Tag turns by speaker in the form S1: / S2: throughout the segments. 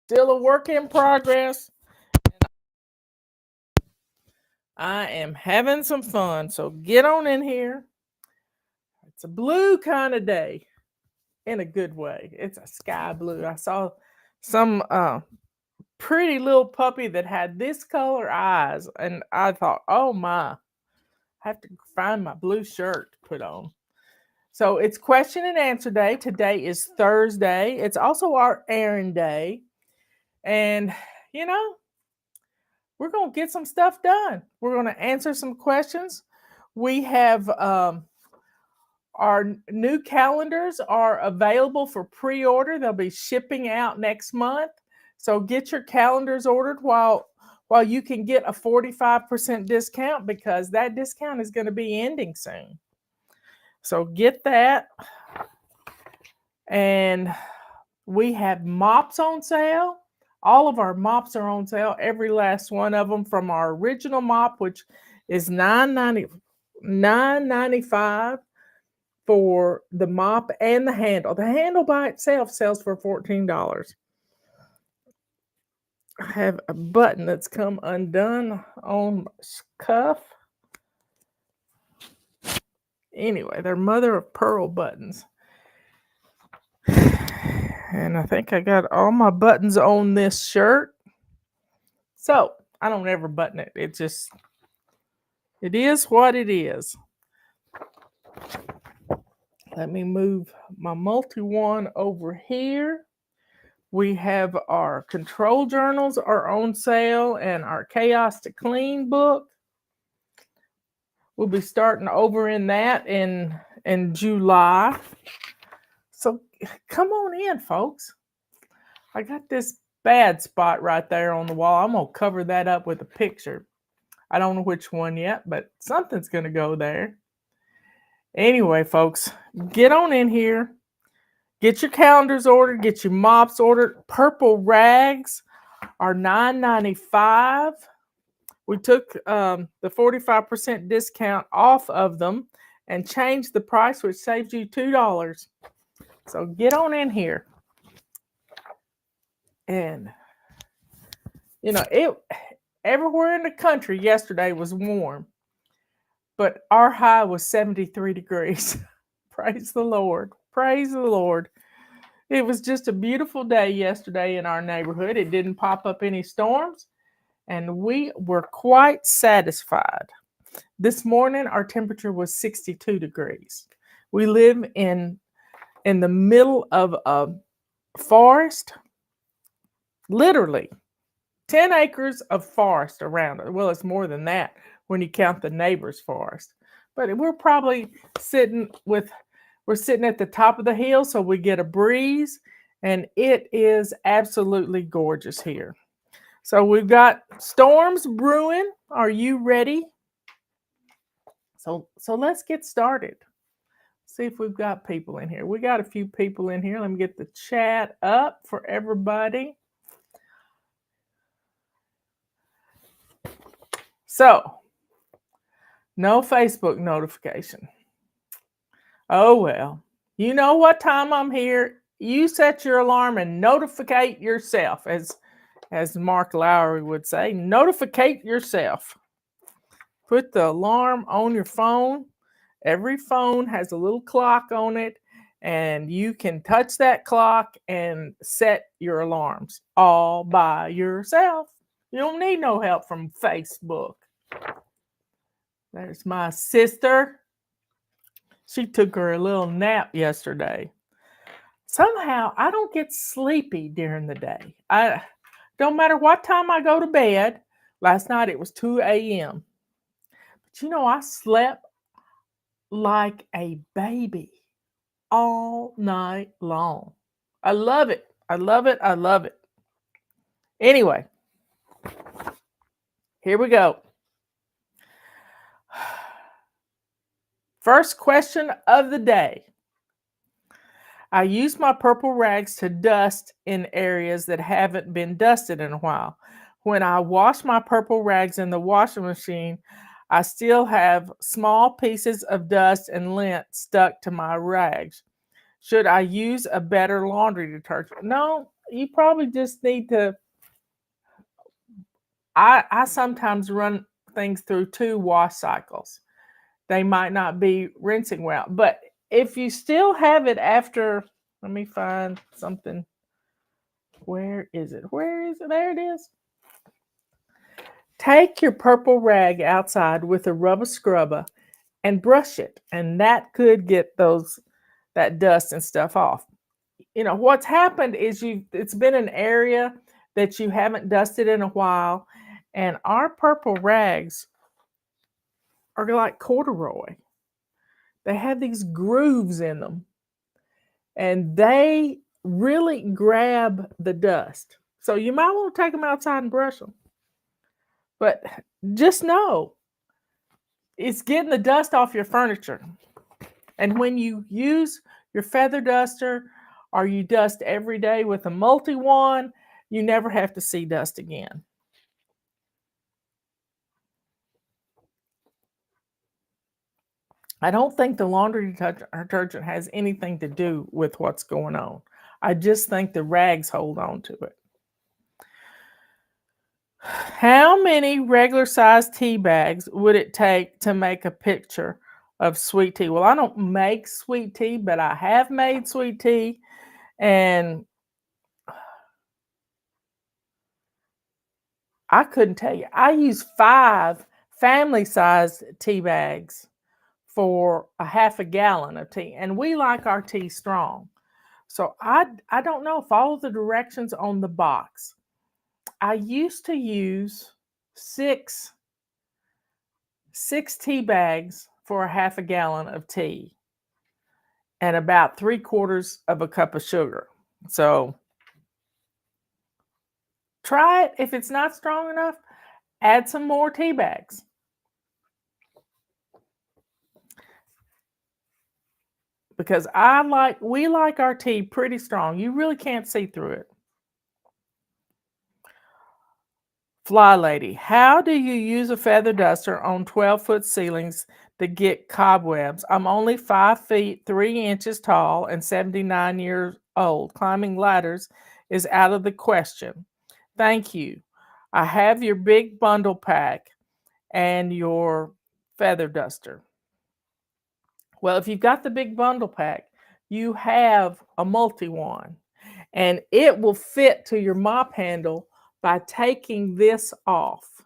S1: still a work in progress. I am having some fun, so get on in here. It's a blue kind of day in a good way. It's a sky blue. I saw some pretty little puppy that had this color eyes, and I thought, oh my, I have to find my blue shirt to put on. So it's question and answer day. Today is Thursday. It's also our errand day. And, you know, we're going to get some stuff done. We're going to answer some questions. We have our new calendars are available for pre-order. They'll be shipping out next month. So get your calendars ordered while you can get a 45% discount, because that discount is going to be ending soon. So get that. And we have mops on sale. All of our mops are on sale, every last one of them, from our original mop, which is $9.95 for the mop and the handle. The handle by itself sells for $14. I have a button that's come undone on my cuff. Anyway, they're mother of pearl buttons. And I think I got all my buttons on this shirt. So I don't ever button it. It is what it is. Let me move my multi-one over here. We have our control journals are on sale, and our Chaos to Clean book. We'll be starting over in that in July. So come on in, folks. I got this bad spot right there on the wall. I'm going to cover that up with a picture. I don't know which one yet, but something's going to go there. Anyway, folks, get on in here. Get your calendars ordered. Get your mops ordered. Purple rags are $9.95. We took the 45% discount off of them and changed the price, which saves you $2. So get on in here. And, you know, everywhere in the country yesterday was warm, but our high was 73 degrees. Praise the Lord. Praise the Lord. It was just a beautiful day yesterday in our neighborhood. It didn't pop up any storms, and we were quite satisfied. This morning, our temperature was 62 degrees. We live in the middle of a forest, literally 10 acres of forest around it. Well, it's more than that when you count the neighbor's forest. But we're probably sitting at the top of the hill, so we get a breeze, and it is absolutely gorgeous here. So we've got storms brewing. Are you ready? So let's get started. See if we've got people in here. We got a few people in here. Let me get the chat up for everybody. So, no Facebook notification. Oh, well, you know what time I'm here. You set your alarm and notificate yourself, as Mark Lowry would say. Notificate yourself. Put the alarm on your phone. Every phone has a little clock on it, and you can touch that clock and set your alarms all by yourself. You don't need no help from Facebook. There's my sister. She took her a little nap yesterday. Somehow, I don't get sleepy during the day. I don't matter what time I go to bed. Last night it was 2 a.m. But you know, I slept like a baby all night long. I love it. I love it. I love it. Anyway, here we go. First question of the day. I use my purple rags to dust in areas that haven't been dusted in a while. When I wash my purple rags in the washing machine, I still have small pieces of dust and lint stuck to my rags. Should I use a better laundry detergent? No, you probably just need to. I sometimes run things through 2 wash cycles. They might not be rinsing well, but if you still have it after, let me find something. Where is it? Where is it? There it is. Take your purple rag outside with a rubber scrubber and brush it, and that could get that dust and stuff off. What's happened is it's been an area that you haven't dusted in a while, and our purple rags are like corduroy. They have these grooves in them, and they really grab the dust. So you might want to take them outside and brush them. But just know it's getting the dust off your furniture. And when you use your feather duster or you dust every day with a multi-wand, you never have to see dust again. I don't think the laundry detergent has anything to do with what's going on. I just think the rags hold on to it. How many regular sized tea bags would it take to make a picture of sweet tea? Well, I don't make sweet tea, but I have made sweet tea, and I couldn't tell you. I use 5 family sized tea bags for a half a gallon of tea, and we like our tea strong. So I don't know. Follow the directions on the box. I used to use six tea bags for a half a gallon of tea and about 3/4 of a cup of sugar. So try it. If it's not strong enough, add some more tea bags. Because we like our tea pretty strong. You really can't see through it. FlyLady, how do you use a feather duster on 12-foot ceilings to get cobwebs? I'm only 5 feet 3 inches tall and 79 years old. Climbing ladders is out of the question. Thank you. I have your big bundle pack and your feather duster. Well, if you've got the big bundle pack, you have a multi-wand, and it will fit to your mop handle by taking this off.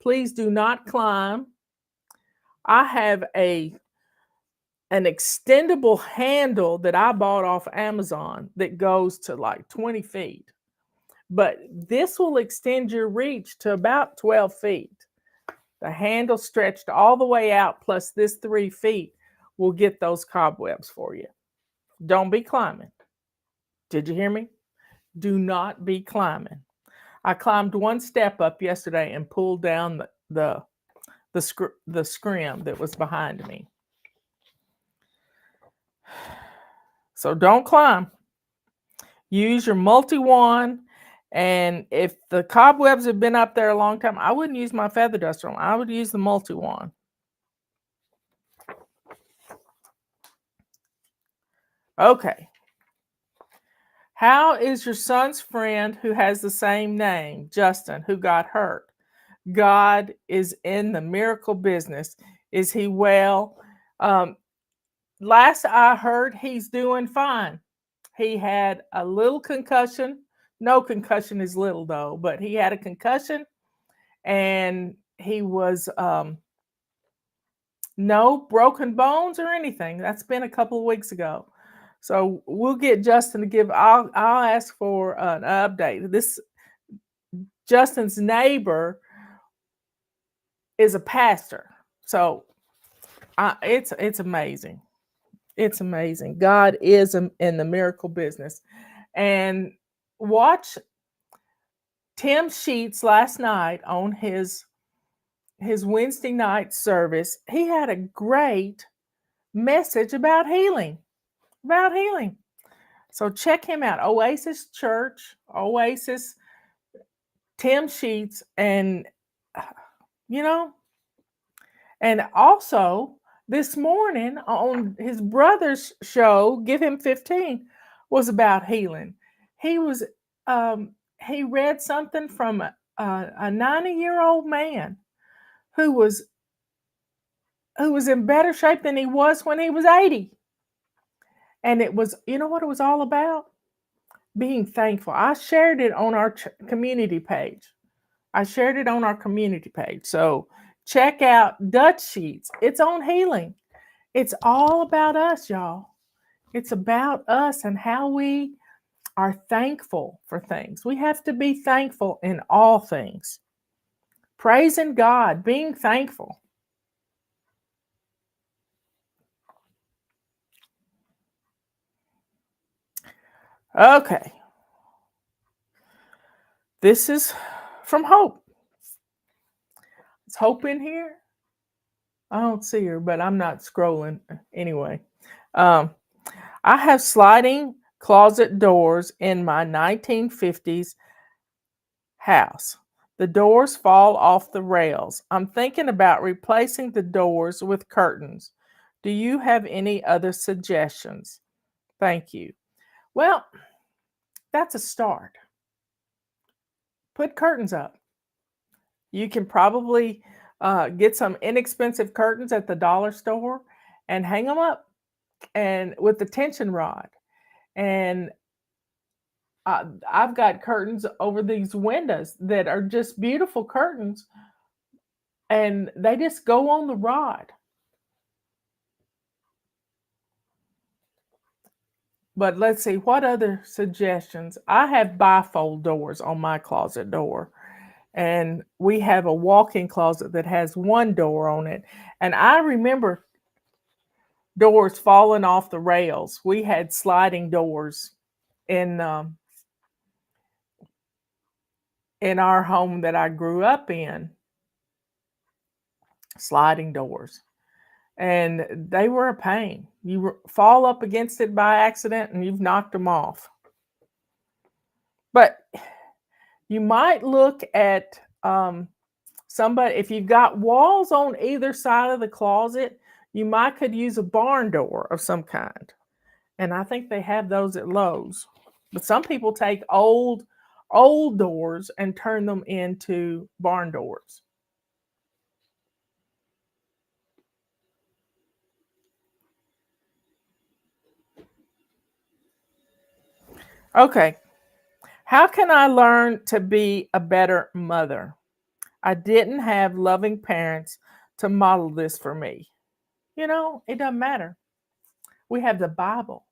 S1: Please do not climb. I have an extendable handle that I bought off Amazon that goes to like 20 feet. But this will extend your reach to about 12 feet. The handle stretched all the way out, plus this 3 feet will get those cobwebs for you. Don't be climbing. Did you hear me? Do not be climbing. I climbed 1 step up yesterday and pulled down the scrim that was behind me. So don't climb. Use your multi-wand, and if the cobwebs have been up there a long time, I wouldn't use my feather duster. I would use the multi-wand. Okay. How is your son's friend who has the same name, Justin, who got hurt? God is in the miracle business. Is he well? Last I heard, he's doing fine. He had a little concussion. No concussion is little, though, but he had a concussion, and he was no broken bones or anything. That's been a couple of weeks ago. So we'll get Justin to give. I'll ask for an update. This Justin's neighbor is a pastor, so it's amazing. It's amazing. God is in the miracle business. And watch Tim Sheets last night on his Wednesday night service. He had a great message about healing. So check him out. Oasis Church, Oasis, Tim Sheets, and and also this morning on his brother's show, Give Him 15, was about healing. He was he read something from a 90-year-old man who was in better shape than he was when he was 80. And it was, you know what it was all about? Being thankful. I shared it on our community page. So check out Dutch Sheets. It's on healing. It's all about us, y'all. It's about us and how we are thankful for things. We have to be thankful in all things. Praising God, being thankful. Okay. This is from Hope. Is Hope in here? I don't see her, but I'm not scrolling anyway. I have sliding closet doors in my 1950s house. The doors fall off the rails. I'm thinking about replacing the doors with curtains. Do you have any other suggestions? Thank you. Well, that's a start. Put curtains up. You can probably get some inexpensive curtains at the dollar store and hang them up and with the tension rod. And I've got curtains over these windows that are just beautiful curtains, and they just go on the rod. But let's see, what other suggestions? I have bifold doors on my closet door, and we have a walk-in closet that has one door on it. And I remember doors falling off the rails. We had sliding doors in our home that I grew up in. Sliding doors. And they were a pain. You fall up against it by accident and you've knocked them off. But you might look at somebody, if you've got walls on either side of the closet, you might could use a barn door of some kind. And I think they have those at Lowe's. But some people take old doors and turn them into barn doors. Okay. How can I learn to be a better mother? I didn't have loving parents to model this for me. You know, it doesn't matter. We have the Bible,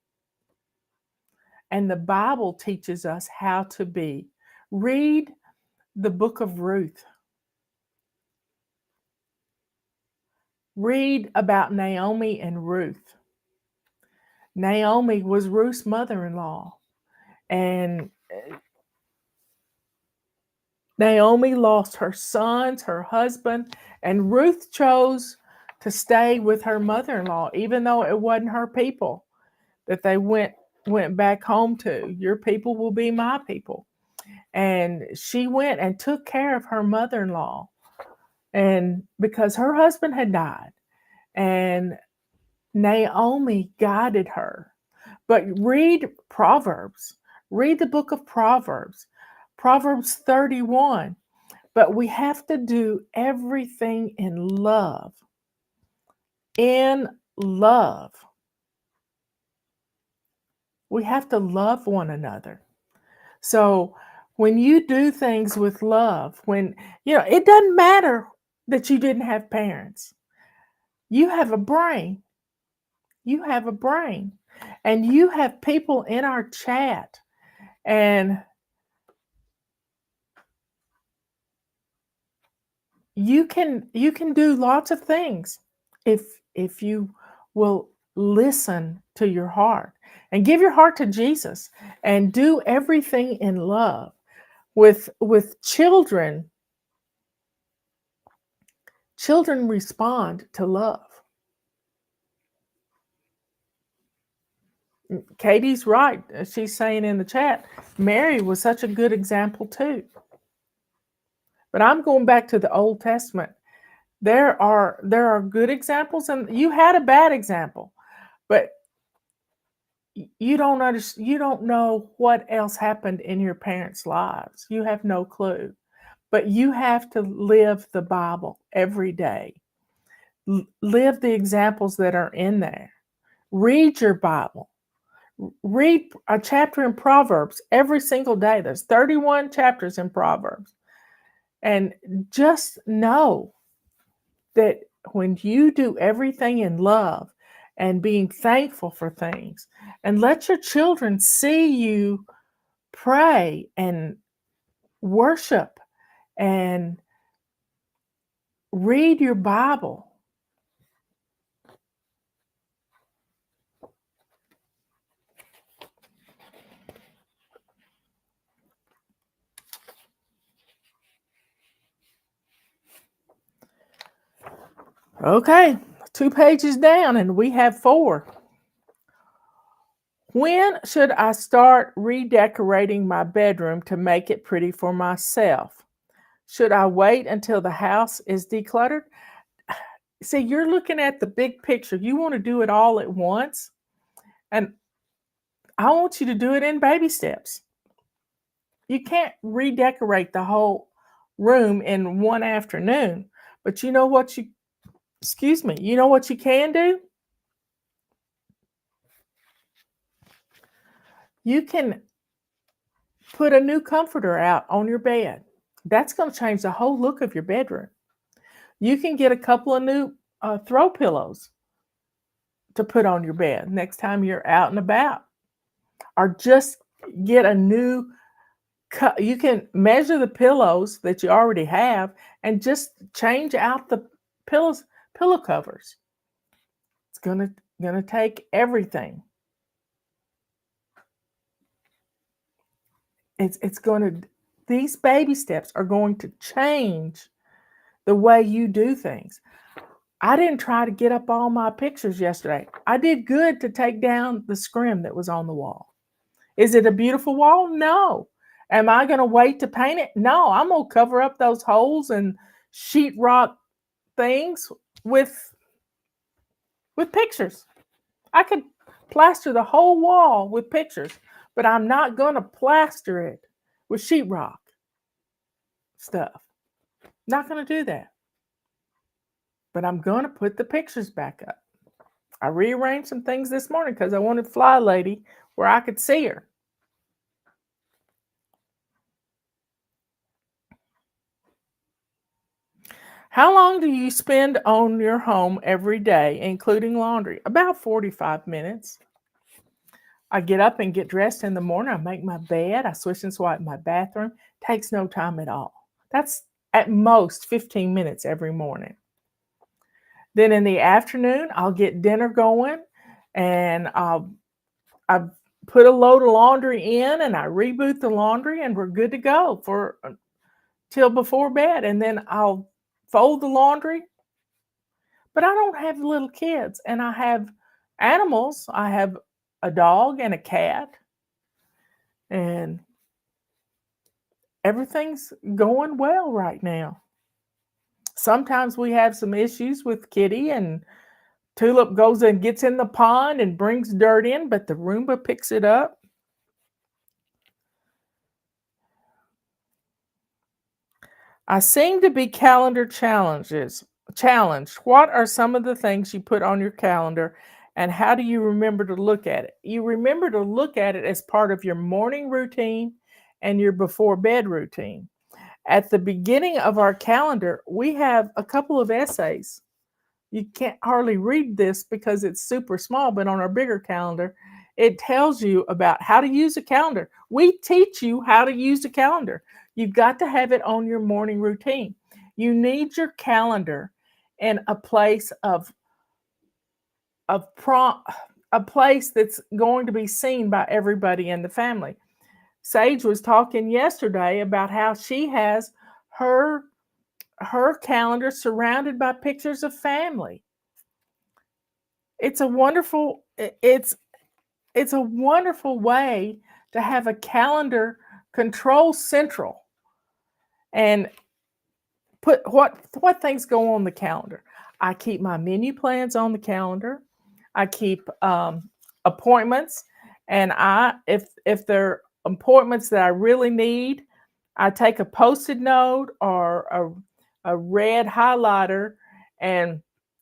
S1: and the Bible teaches us how to be. Read the book of Ruth. Read about Naomi and Ruth. Naomi was Ruth's mother-in-law, and Naomi lost her sons, her husband, and Ruth chose to stay with her mother-in-law, even though it wasn't her people that they went back home to. Your people will be my people. And she went and took care of her mother-in-law, and because her husband had died, and Naomi guided her. But read Proverbs. Read the book of Proverbs. Proverbs 31. But we have to do everything in love. In love. We have to love one another. So when you do things with love, it doesn't matter that you didn't have parents. You have a brain. You have a brain. And you have people in our chat. And you can do lots of things if you will listen to your heart and give your heart to Jesus and do everything in love. With children respond to love. Katie's right. She's saying in the chat, Mary was such a good example too. But I'm going back to the Old Testament. There are good examples, and you had a bad example, but you don't understand, you don't know what else happened in your parents' lives. You have no clue. But you have to live the Bible every day. Live the examples that are in there. Read your Bible. Read a chapter in Proverbs every single day. There's 31 chapters in Proverbs. And just know that when you do everything in love and being thankful for things, and let your children see you pray and worship and read your Bible. Okay, 2 pages down, and we have 4. When should I start redecorating my bedroom to make it pretty for myself? Should I wait until the house is decluttered? See, you're looking at the big picture. You want to do it all at once, and I want you to do it in baby steps. You can't redecorate the whole room in one afternoon, but you know what you can do? You can put a new comforter out on your bed. That's going to change the whole look of your bedroom. You can get a couple of new throw pillows to put on your bed next time you're out and about. Or just get a new you can measure the pillows that you already have and just change out the pillow covers. It's going to take everything. These baby steps are going to change the way you do things. I didn't try to get up all my pictures yesterday. I did good to take down the scrim that was on the wall. Is it a beautiful wall? No. Am I going to wait to paint it? No. I'm going to cover up those holes and sheetrock things with pictures. I could plaster the whole wall with pictures, but I'm not going to plaster it with sheetrock stuff. Not going to do that. But I'm going to put the pictures back up. I rearranged some things this morning because I wanted FlyLady where I could see her. How long do you spend on your home every day, including laundry? About 45 minutes. I get up and get dressed in the morning. I make my bed. I swish and swipe my bathroom. Takes no time at all. That's at most 15 minutes every morning. Then in the afternoon, I'll get dinner going, and I put a load of laundry in, and I reboot the laundry, and we're good to go for till before bed. And then I'll fold the laundry. But I don't have little kids, and I have animals. I have a dog and a cat, and everything's going well right now. Sometimes we have some issues with Kitty, and Tulip goes and gets in the pond and brings dirt in, but the Roomba picks it up. I seem to be calendar challenged. What are some of the things you put on your calendar, and how do you remember to look at it? You remember to look at it as part of your morning routine and your before bed routine. At the beginning of our calendar, we have a couple of essays. You can't hardly read this because it's super small, but on our bigger calendar, it tells you about how to use a calendar. We teach you how to use a calendar. You've got to have it on your morning routine. You need your calendar in a place a place that's going to be seen by everybody in the family. Sage was talking yesterday about how she has her calendar surrounded by pictures of family. It's a wonderful way to have a calendar control central and put what things go on the calendar. I keep my menu plans on the calendar. I keep appointments And if there are appointments that I really need, I take a Post-it note or a red highlighter and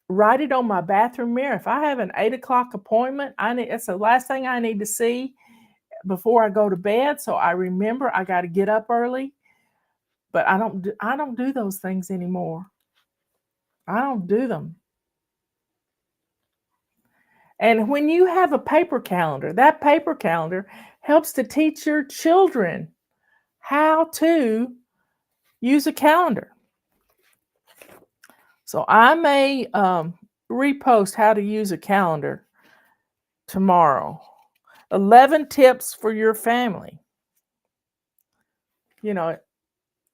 S1: write it on my bathroom mirror. If I have an 8 o'clock appointment, it's the last thing I need to see before I go to bed. So I remember I got to get up early. But I don't do those things anymore. I don't do them. And when you have a paper calendar, that paper calendar helps to teach your children how to use a calendar. So I may repost how to use a calendar tomorrow. 11 tips for your family. You know,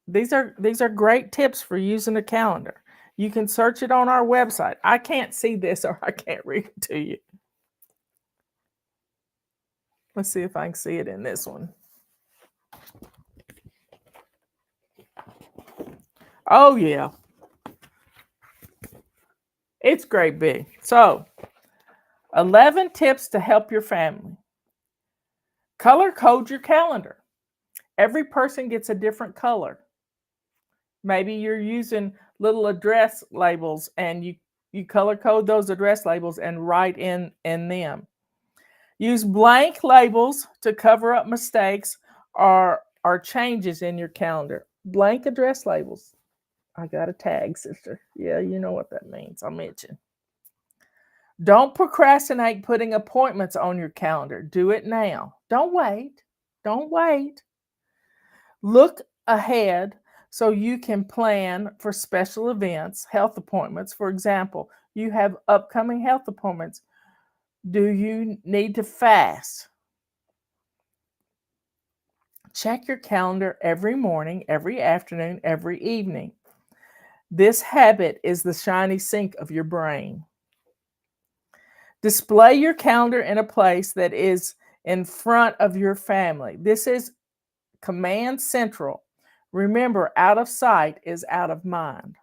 S1: these are great tips for using a calendar. You can search it on our website. I can't see this or I can't read it to you. Let's see if I can see it in this one. Oh, yeah. It's great big. So, 11 tips to help your family. Color code your calendar. Every person gets a different color. Maybe you're using little address labels and you color code those address labels and write in them. Use blank labels to cover up mistakes or changes in your calendar. Blank address labels. I got a tag, sister. Yeah, you know what that means. I'll mention. Don't procrastinate putting appointments on your calendar. Do it now. Don't wait. Don't wait. Look ahead so you can plan for special events, health appointments. For example, you have upcoming health appointments. Do you need to fast? Check your calendar every morning, every afternoon, every evening. This habit is the shiny sink of your brain. Display your calendar in a place that is in front of your family. This is command central. Remember, out of sight is out of mind.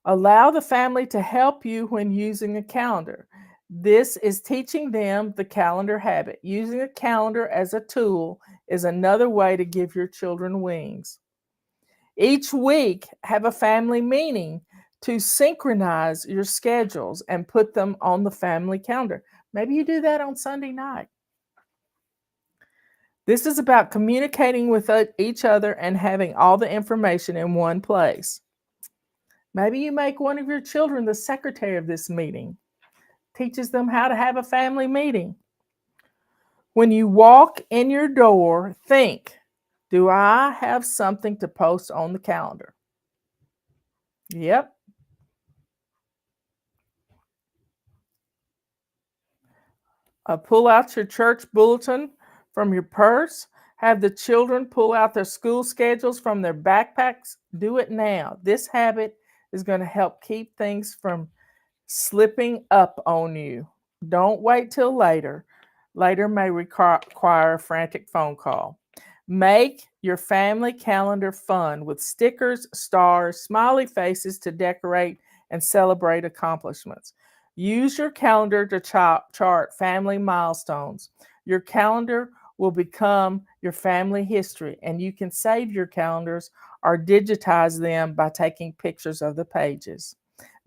S1: Allow the family to help you when using a calendar. This is teaching them the calendar habit. Using a calendar as a tool is another way to give your children wings. Each week, have a family meeting to synchronize your schedules and put them on the family calendar. Maybe you do that on Sunday night. This is about communicating with each other and having all the information in one place. Maybe you make one of your children the secretary of this meeting. Teaches them how to have a family meeting. When you walk in your door, think, do I have something to post on the calendar? Yep. Pull out your church bulletin from your purse. Have the children pull out their school schedules from their backpacks. Do it now. This habit is going to help keep things from slipping up on you. Don't wait till later. Later may require a frantic phone call. Make your family calendar fun with stickers, stars, smiley faces to decorate and celebrate accomplishments. Use your calendar to chart family milestones. Your calendar will become your family history, and you can save your calendars or digitize them by taking pictures of the pages.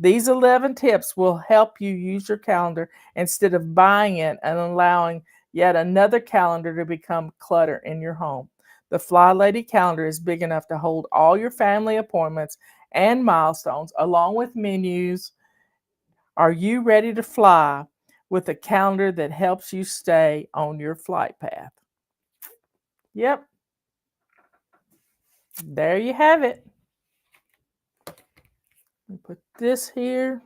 S1: These 11 tips will help you use your calendar instead of buying it and allowing yet another calendar to become clutter in your home. The FlyLady calendar is big enough to hold all your family appointments and milestones, along with menus. Are you ready to fly with a calendar that helps you stay on your flight path? Yep. There you have it. Let me put this here.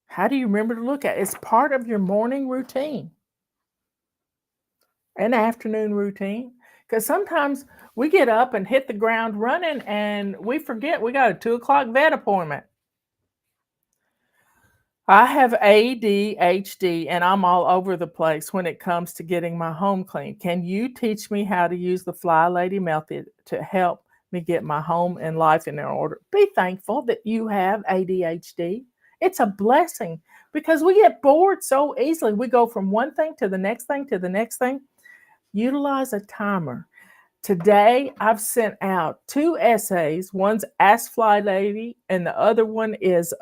S1: How do you remember to look at it? It's part of your morning routine and afternoon routine. Because sometimes we get up and hit the ground running and we forget we got a 2 o'clock vet appointment. I have ADHD and I'm all over the place when it comes to getting my home clean. Can you teach me how to use the FlyLady method to help me get my home and life in order? Be thankful that you have ADHD. It's a blessing because we get bored so easily. We go from one thing to the next thing to the next thing. Utilize a timer. Today, I've sent out 2 essays. One's Ask FlyLady, and the other one is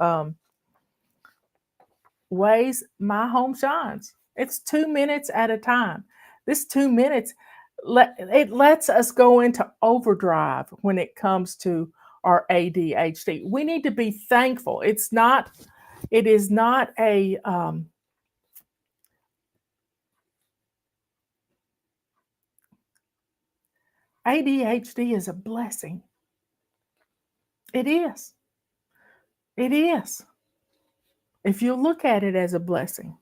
S1: Ways My Home Shines. It's 2 minutes at a time. This 2 minutes, it lets us go into overdrive when it comes to our ADHD. We need to be thankful. It is not a ADHD is a blessing. It is. It is. If you look at it as a blessing,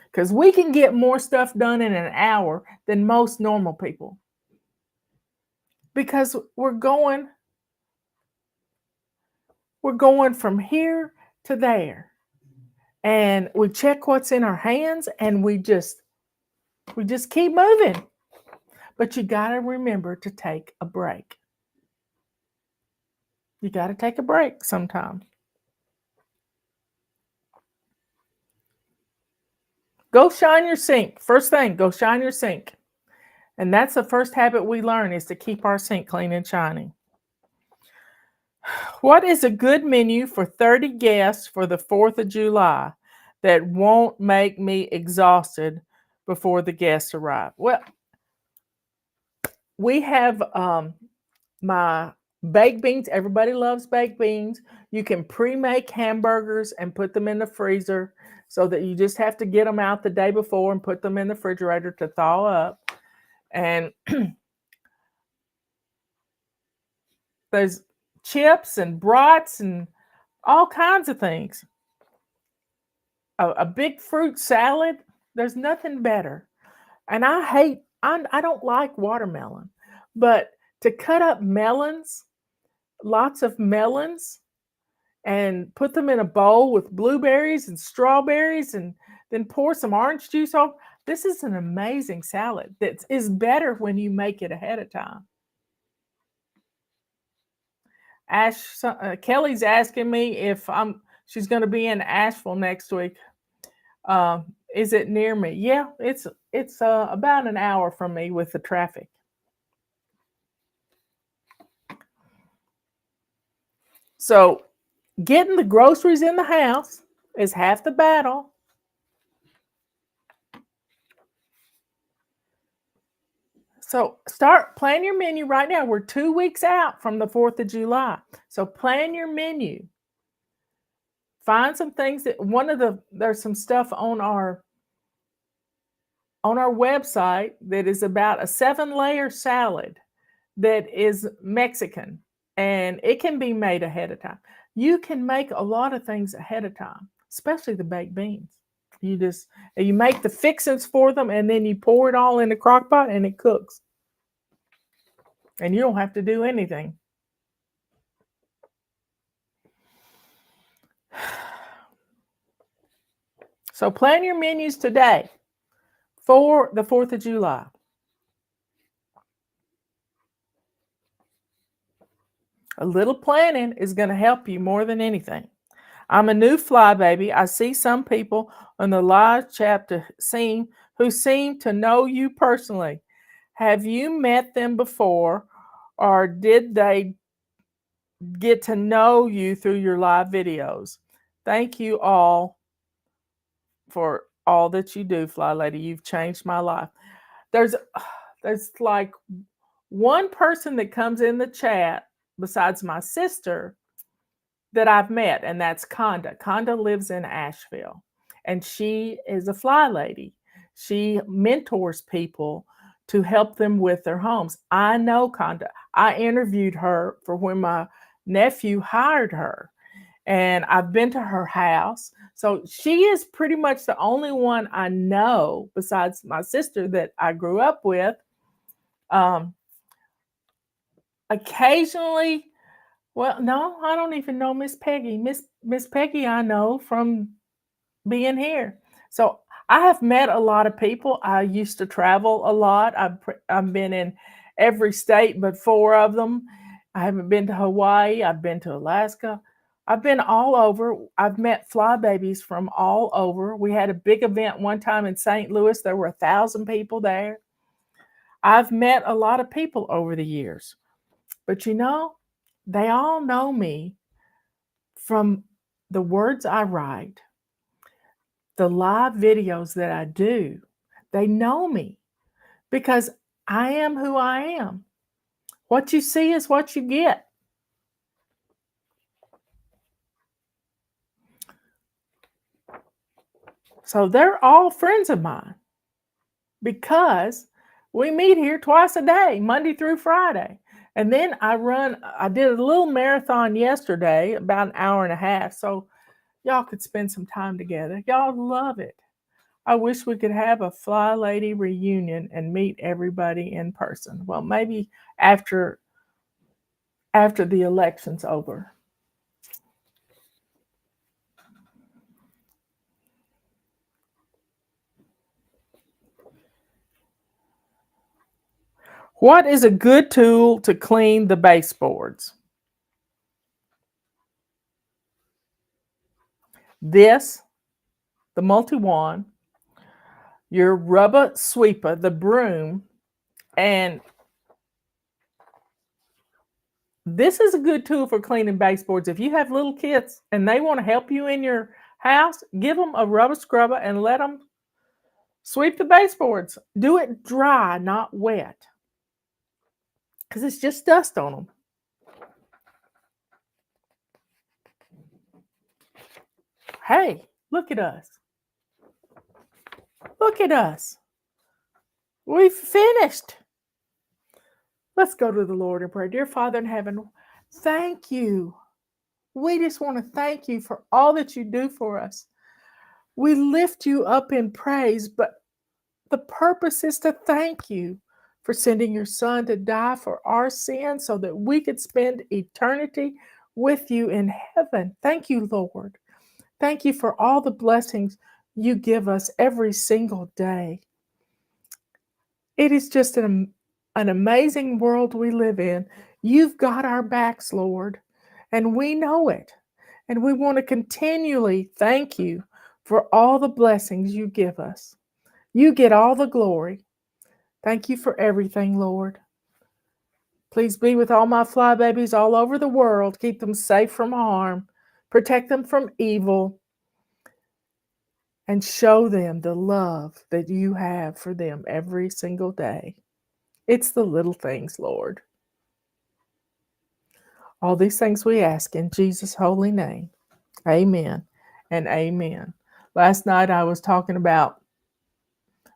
S1: because we can get more stuff done in an hour than most normal people, because we're going from here to there, and we check what's in our hands, and we just keep moving. But you got to remember to take a break. You got to take a break sometime. Go shine your sink. First thing, go shine your sink. And that's the first habit we learn, is to keep our sink clean and shining. What is a good menu for 30 guests for the 4th of July that won't make me exhausted before the guests arrive? Well, we have my baked beans. Everybody loves baked beans. You can pre-make hamburgers and put them in the freezer, so that you just have to get them out the day before and put them in the refrigerator to thaw up. And there's chips and brats and all kinds of things. A big fruit salad, there's nothing better. And I don't like watermelon, but to cut up melons, lots of melons, and put them in a bowl with blueberries and strawberries, and then pour some orange juice on. This is an amazing salad that is better when you make it ahead of time. Kelly's asking me if she's going to be in Asheville next week. Is it near me? Yeah, it's about an hour from me with the traffic. So getting the groceries in the house is half the battle. So plan your menu right now. We're 2 weeks out from the 4th of July. So plan your menu. Find some things there's some stuff on our website that is about a 7-layer salad that is Mexican, and it can be made ahead of time. You can make a lot of things ahead of time, especially the baked beans. You make the fixings for them, and then you pour it all in the crock pot, and it cooks. And you don't have to do anything. So plan your menus today for the 4th of July. A little planning is going to help you more than anything. I'm a new fly baby. I see some people on the live chat who seem to know you personally. Have you met them before, or did they get to know you through your live videos? Thank you all for all that you do, FlyLady. You've changed my life. There's like one person that comes in the chat besides my sister that I've met, and that's Conda. Conda lives in Asheville, and she is a FlyLady. She mentors people to help them with their homes. I know Conda. I interviewed her for when my nephew hired her, and I've been to her house. So she is pretty much the only one I know besides my sister that I grew up with. Occasionally, well, no, I don't even know Miss Peggy. Miss Peggy I know from being here. So I have met a lot of people. I used to travel a lot. I've been in every state but 4 of them. I haven't been to Hawaii. I've been to Alaska. I've been all over. I've met fly babies from all over. We had a big event one time in St. Louis. There were 1,000 people there. I've met a lot of people over the years. But they all know me from the words I write, the live videos that I do. They know me because I am who I am. What you see is what you get. So they're all friends of mine because we meet here twice a day, Monday through Friday. And then I did a little marathon yesterday, about an hour and a half. So y'all could spend some time together. Y'all love it. I wish we could have a FlyLady reunion and meet everybody in person. Well, maybe after the election's over. What is a good tool to clean the baseboards? This, the multi-wand, your rubber sweeper, the broom, and this is a good tool for cleaning baseboards. If you have little kids and they want to help you in your house, give them a rubber scrubber and let them sweep the baseboards. Do it dry, not wet, because it's just dust on them. Hey, look at us. Look at us. We've finished. Let's go to the Lord in prayer. Dear Father in heaven, thank you. We just want to thank you for all that you do for us. We lift you up in praise, but the purpose is to thank you for sending your son to die for our sins so that we could spend eternity with you in heaven. Thank you, Lord. Thank you for all the blessings you give us every single day. It is just an amazing world we live in. You've got our backs, Lord, and we know it. And we want to continually thank you for all the blessings you give us. You get all the glory. Thank you for everything, Lord. Please be with all my fly babies all over the world. Keep them safe from harm. Protect them from evil. And show them the love that you have for them every single day. It's the little things, Lord. All these things we ask in Jesus' holy name. Amen and amen. Last night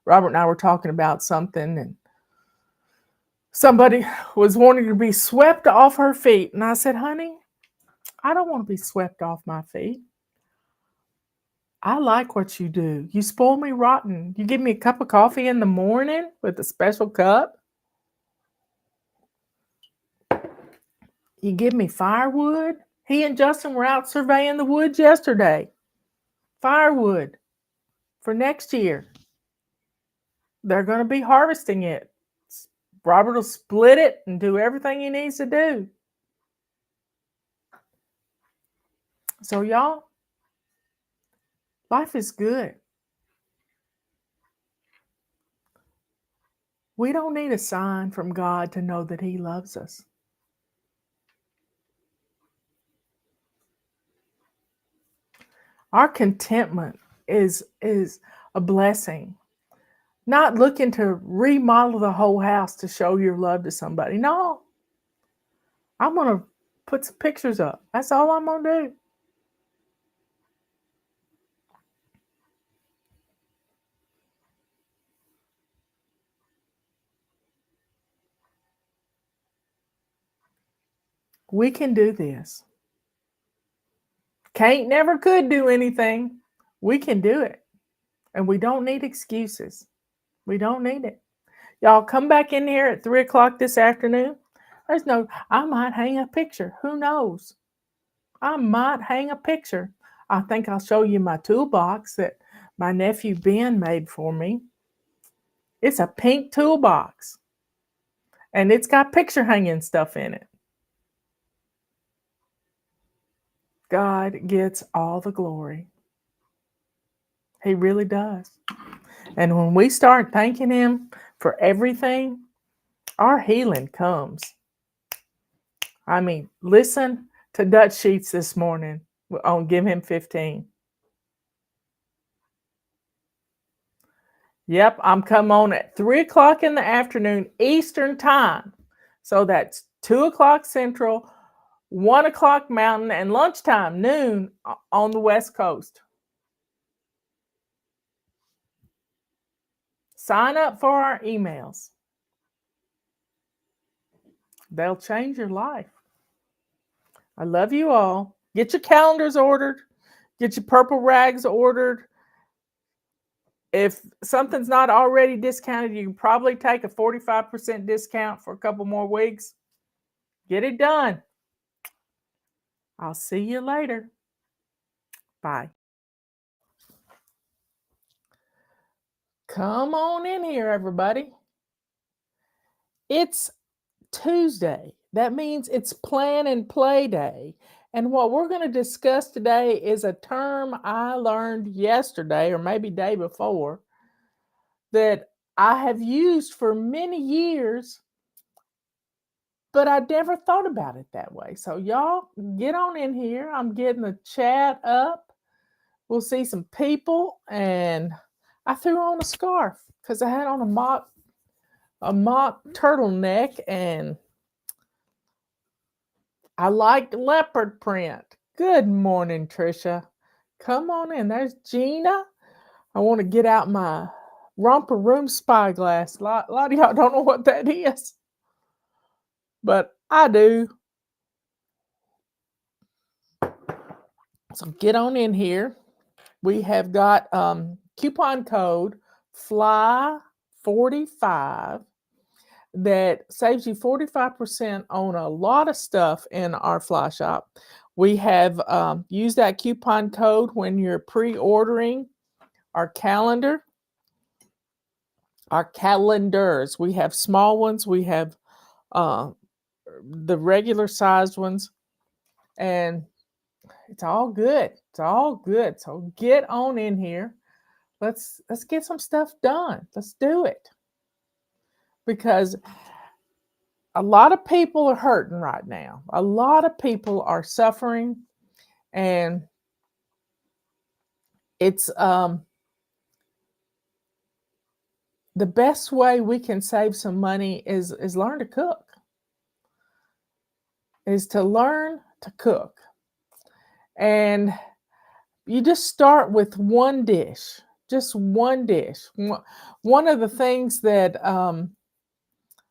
S1: Robert and I were talking about something, and somebody was wanting to be swept off her feet. And I said, honey, I don't want to be swept off my feet. I like what you do. You spoil me rotten. You give me a cup of coffee in the morning with a special cup. You give me firewood. He and Justin were out surveying the woods yesterday. Firewood for next year. They're going to be harvesting it. Robert will split it and do everything he needs to do. So, y'all, life is good. We don't need a sign from God to know that he loves us. Our contentment is a blessing. Not looking to remodel the whole house to show your love to somebody. No. I'm going to put some pictures up. That's all I'm going to do. We can do this. Can't, never could do anything. We can do it. And we don't need excuses. We don't need it. Y'all come back in here at 3 o'clock this afternoon. I might hang a picture. Who knows? I might hang a picture. I think I'll show you my toolbox that my nephew Ben made for me. It's a pink toolbox. And it's got picture hanging stuff in it. God gets all the glory. He really does. And when we start thanking Him for everything, our healing comes. I mean, listen to Dutch Sheets this morning on Give Him 15. Yep, I'm come on at 3 o'clock in the afternoon Eastern Time. So that's 2 o'clock Central, 1 o'clock Mountain, and lunchtime, noon on the West Coast. Sign up for our emails. They'll change your life. I love you all. Get your calendars ordered. Get your purple rags ordered. If something's not already discounted, you can probably take a 45% discount for a couple more weeks. Get it done. I'll see you later. Bye. Come on in here, everybody. It's Tuesday. That means it's plan and play day. And what we're going to discuss today is a term I learned yesterday, or maybe day before, that I have used for many years, but I never thought about it that way. So y'all get on in here. I'm getting the chat up. We'll see some people. And I threw on a scarf because I had on a mock turtleneck, and I like leopard print. Good morning, Trisha. Come on in. There's Gina. I want to get out my romper room spyglass. A lot of y'all don't know what that is, but I do. So get on in here. We have got coupon code FLY45 that saves you 45% on a lot of stuff in our Fly Shop. We have used that coupon code when you're pre-ordering our calendars. We have small ones. We have the regular sized ones. And it's all good. It's all good. So get on in here. Let's get some stuff done. Let's do it. Because a lot of people are hurting right now. A lot of people are suffering, and it's the best way we can save some money is learn to cook. Is to learn to cook. And you just start with one dish. Just one dish. One of the things that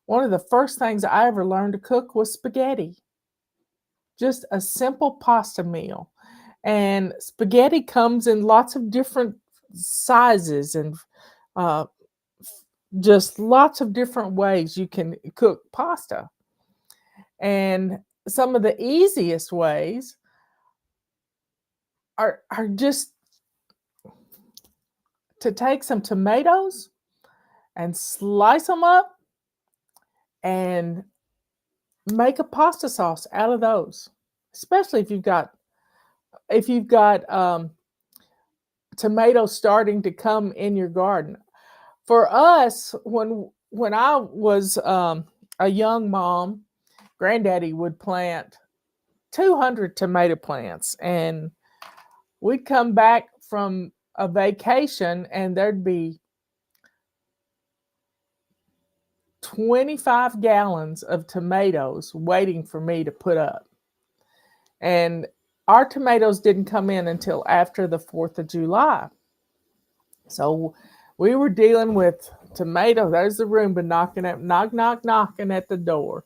S1: one of the first things I ever learned to cook was spaghetti. Just a simple pasta meal. And spaghetti comes in lots of different sizes and just lots of different ways you can cook pasta. And some of the easiest ways are just to take some tomatoes and slice them up and make a pasta sauce out of those, especially if you've got tomatoes starting to come in your garden. For us, when I was a young mom, Granddaddy would plant 200 tomato plants, and we'd come back from a vacation and there'd be 25 gallons of tomatoes waiting for me to put up. And our tomatoes didn't come in until after the 4th of July. So we were dealing with tomatoes. There's the Roomba knocking at the door.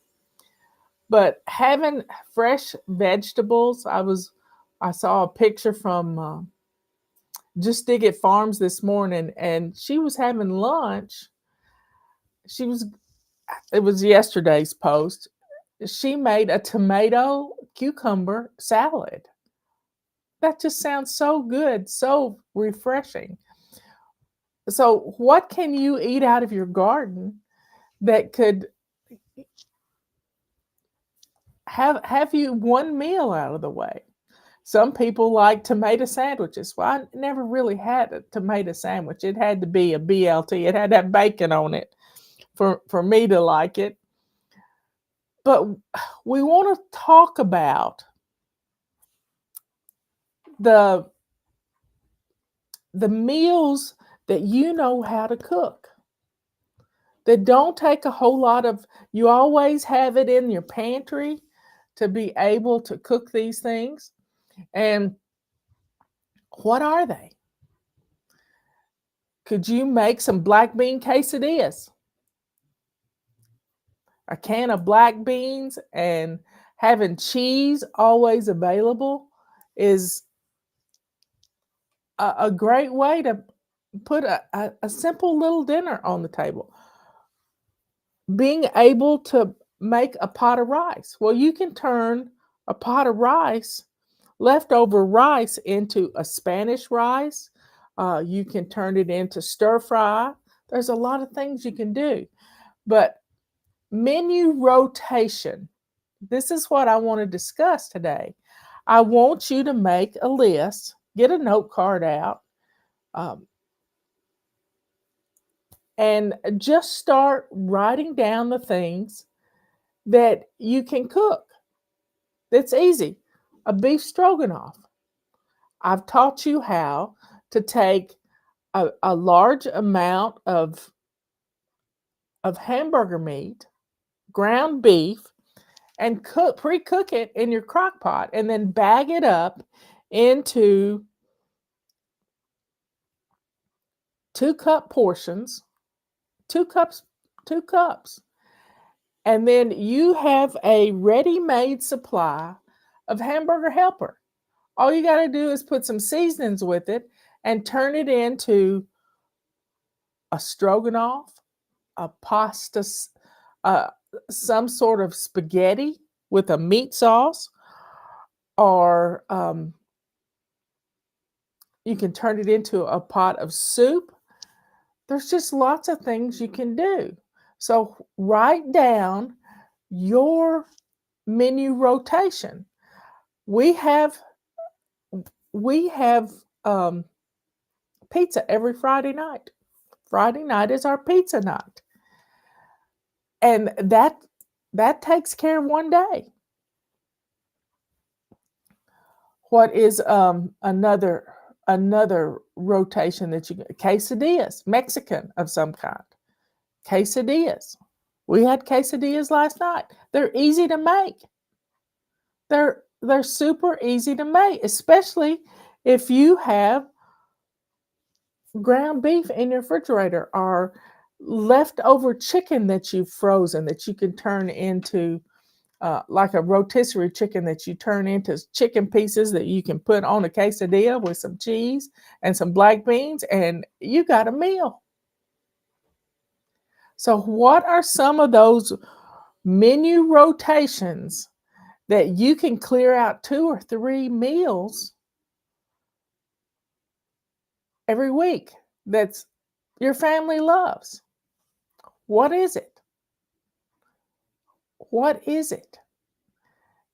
S1: But having fresh vegetables, I saw a picture from Just Dig It Farms this morning, and she was having lunch. It was yesterday's post. She made a tomato cucumber salad. That just sounds so good, so refreshing. So what can you eat out of your garden that could have you one meal out of the way? Some people like tomato sandwiches. Well, I never really had a tomato sandwich. It had to be a BLT. It had to have bacon on it for me to like it. But we want to talk about the meals that you know how to cook, that don't take a whole lot of, you always have it in your pantry to be able to cook these things. And what are they? Could you make some black bean quesadillas? A can of black beans and having cheese always available is a great way to put a simple little dinner on the table. Being able to make a pot of rice. Well, you can turn a pot of rice, leftover rice, into a Spanish rice. You can turn it into stir fry. There's a lot of things you can do. But menu rotation, this is what I want to discuss today. I want you to make a list, get a note card out, and just start writing down the things that you can cook. That's easy. A beef stroganoff. I've taught you how to take a large amount of hamburger meat, ground beef, and pre-cook it in your crock pot, and then bag it up into 2-cup portions, 2 cups, 2 cups. And then you have a ready-made supply of hamburger helper. All you got to do is put some seasonings with it and turn it into a stroganoff, a pasta, some sort of spaghetti with a meat sauce, or you can turn it into a pot of soup. There's just lots of things you can do. So write down your menu rotation. We have pizza every Friday night. Friday night is our pizza night. And that takes care of one day. What is another rotation that you get? Quesadillas, Mexican of some kind. Quesadillas. We had quesadillas last night. They're easy to make. They're super easy to make, especially if you have ground beef in your refrigerator or leftover chicken that you've frozen that you can turn into like a rotisserie chicken that you turn into chicken pieces that you can put on a quesadilla with some cheese and some black beans, and you got a meal. So what are some of those menu rotations that you can clear out 2 or 3 meals every week that's your family loves? What is it? What is it?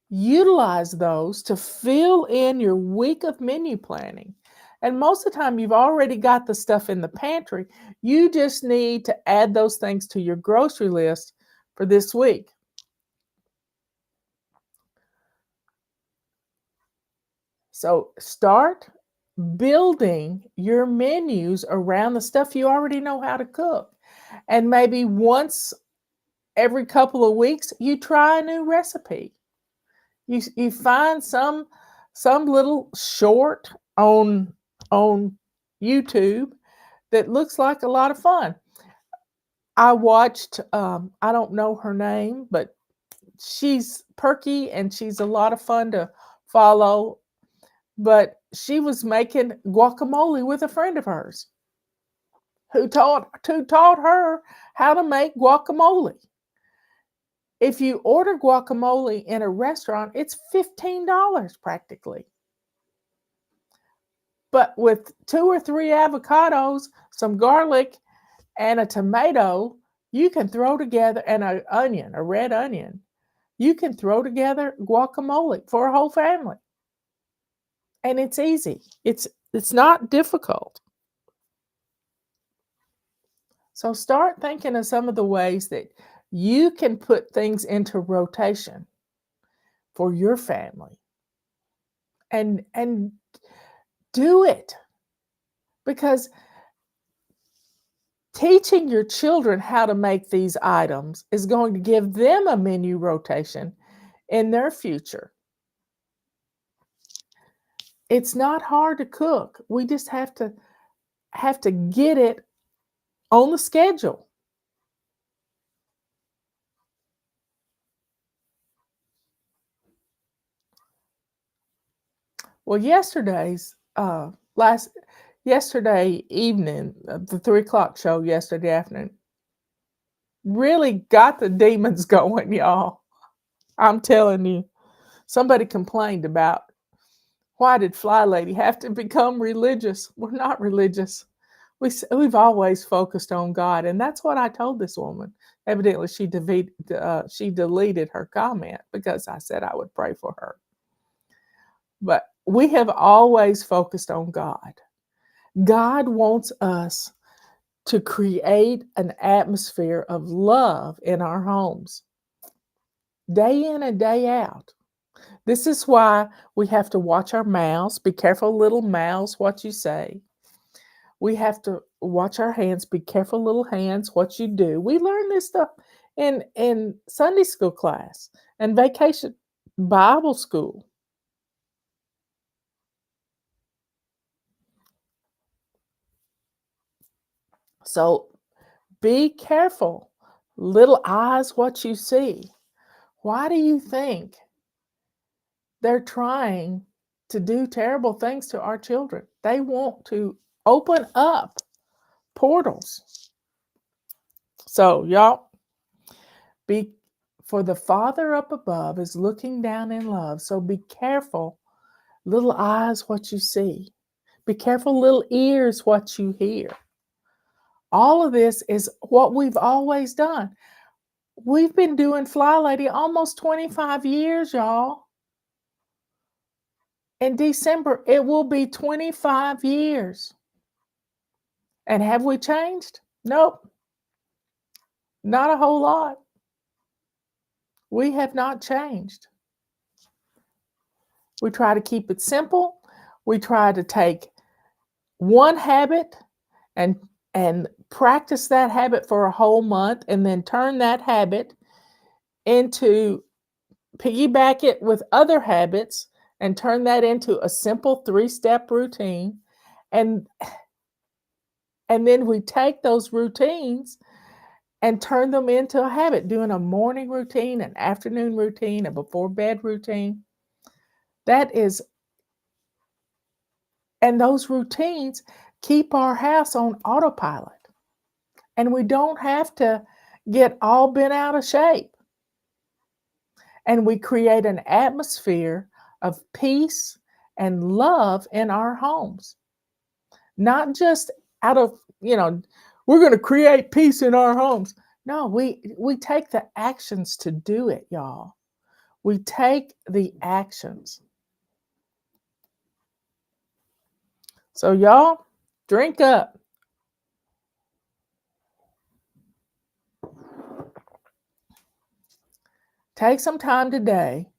S1: Utilize those to fill in your week of menu planning. And most of the time, you've already got the stuff in the pantry. You just need to add those things to your grocery list for this week. So start building your menus around the stuff you already know how to cook. And maybe once every couple of weeks, you try a new recipe. You find some little short on YouTube that looks like a lot of fun. I watched, I don't know her name, but she's perky and she's a lot of fun to follow. But she was making guacamole with a friend of hers who taught her how to make guacamole. If you order guacamole in a restaurant, it's $15 practically. But with 2 or 3 avocados, some garlic, and a tomato, you can throw together, and an onion, a red onion, you can throw together guacamole for a whole family. And it's easy. It's not difficult. So start thinking of some of the ways that you can put things into rotation for your family. And do it, because teaching your children how to make these items is going to give them a menu rotation in their future. It's not hard to cook. We just have to get it on the schedule. Well, yesterday evening, the 3 o'clock show yesterday afternoon really got the demons going, y'all. I'm telling you, somebody complained about, why did FlyLady have to become religious? We're not religious. We've always focused on God, and that's what I told this woman. Evidently, she deleted her comment because I said I would pray for her. But we have always focused on God. God wants us to create an atmosphere of love in our homes, day in and day out. This is why we have to watch our mouths. Be careful, little mouths, what you say. We have to watch our hands. Be careful, little hands, what you do. We learn this stuff in Sunday school class and vacation Bible school. So be careful, little eyes, what you see. Why do you think they're trying to do terrible things to our children? They want to open up portals. So, y'all, for the Father up above is looking down in love. So be careful, little eyes, what you see. Be careful, little ears, what you hear. All of this is what we've always done. We've been doing FlyLady almost 25 years, y'all. In December, it will be 25 years. And have we changed? Nope. Not a whole lot. We have not changed. We try to keep it simple. We try to take one habit and practice that habit for a whole month, and then turn that habit into, piggyback it with other habits and turn that into a simple 3-step routine. And then we take those routines and turn them into a habit, doing a morning routine, an afternoon routine, a before bed routine. And those routines keep our house on autopilot. And we don't have to get all bent out of shape. And we create an atmosphere of peace and love in our homes. Not just out of, we're going to create peace in our homes. No, we take the actions to do it, y'all. We take the actions. So, y'all, drink up. Take some time today.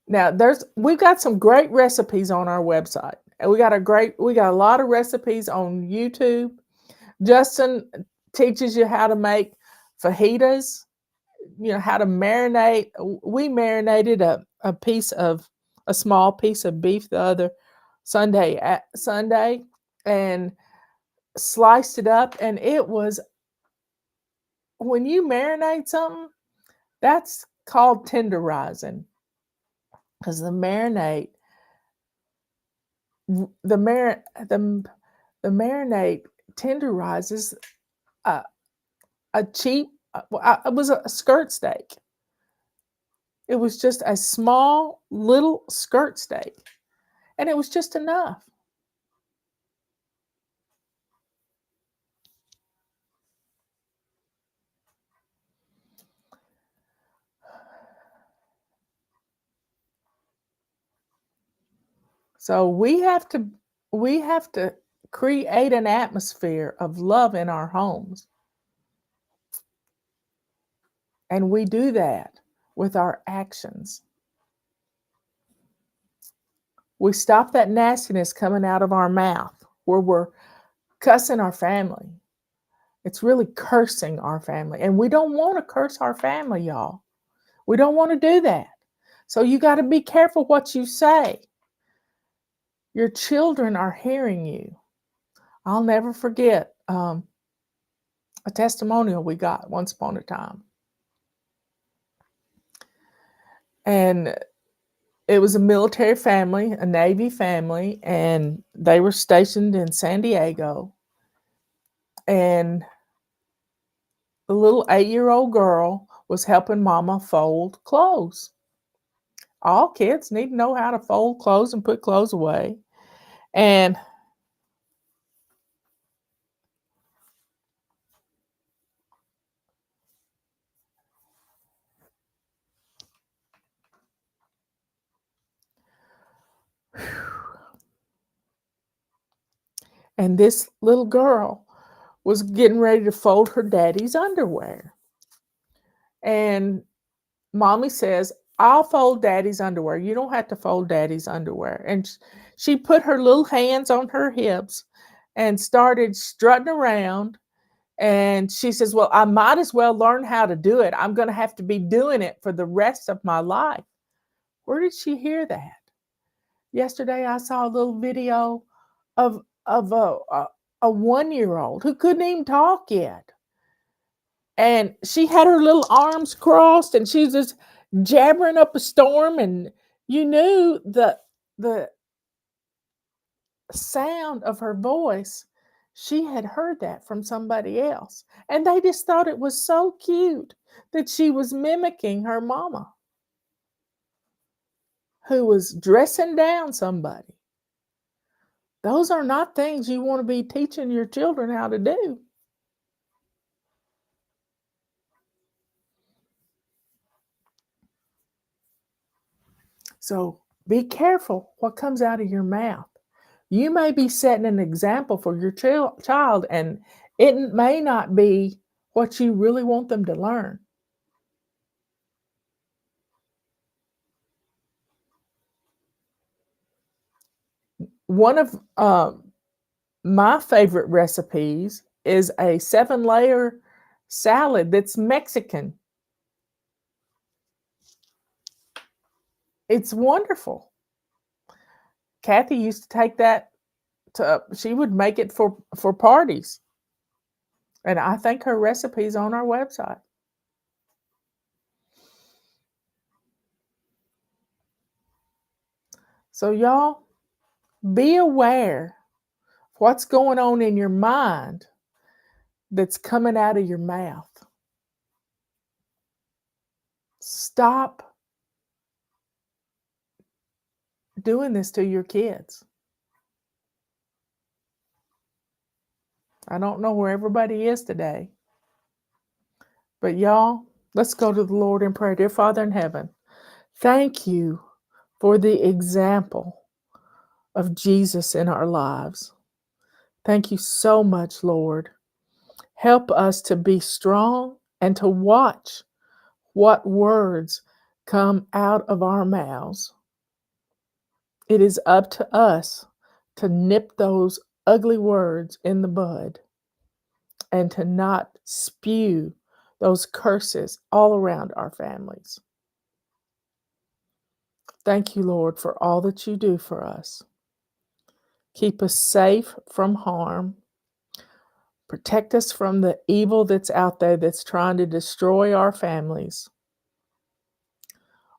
S1: Now, we've got some great recipes on our website. And we got a lot of recipes on YouTube. Justin teaches you how to make fajitas, how to marinate. We marinated a small piece of beef the other Sunday and sliced it up. And it was, when you marinate something, that's called tenderizing, because the marinade tenderizes a cheap. It was a skirt steak. It was just a small little skirt steak, and it was just enough. So we have to create an atmosphere of love in our homes. And we do that with our actions. We stop that nastiness coming out of our mouth where we're cussing our family. It's really cursing our family. And we don't want to curse our family, y'all. We don't want to do that. So you got to be careful what you say. Your children are hearing you. I'll never forget a testimonial we got once upon a time. And it was a military family, a Navy family, and they were stationed in San Diego. And the little 8-year-old girl was helping Mama fold clothes. All kids need to know how to fold clothes and put clothes away. And this little girl was getting ready to fold her daddy's underwear. And Mommy says, I'll fold daddy's underwear. You don't have to fold daddy's underwear. And she put her little hands on her hips and started strutting around. And she says, well, I might as well learn how to do it. I'm going to have to be doing it for the rest of my life. Where did she hear that? Yesterday, I saw a little video of a 1-year-old who couldn't even talk yet. And she had her little arms crossed and she was just jabbering up a storm. And you knew the sound of her voice. She had heard that from somebody else. And they just thought it was so cute that she was mimicking her mama, who was dressing down somebody. Those are not things you want to be teaching your children how to do. So be careful what comes out of your mouth. You may be setting an example for your child, and it may not be what you really want them to learn. One of my favorite recipes is a 7-layer salad that's Mexican. It's wonderful. Kathy used to take that she would make it for parties. And I think her recipe's on our website. So y'all, be aware of what's going on in your mind that's coming out of your mouth. Stop doing this to your kids. I don't know where everybody is today. But y'all, let's go to the Lord in prayer. Dear Father in heaven, thank you for the example of Jesus in our lives. Thank you so much, Lord. Help us to be strong and to watch what words come out of our mouths. It is up to us to nip those ugly words in the bud and to not spew those curses all around our families. Thank you, Lord, for all that you do for us. Keep us safe from harm. Protect us from the evil that's out there that's trying to destroy our families.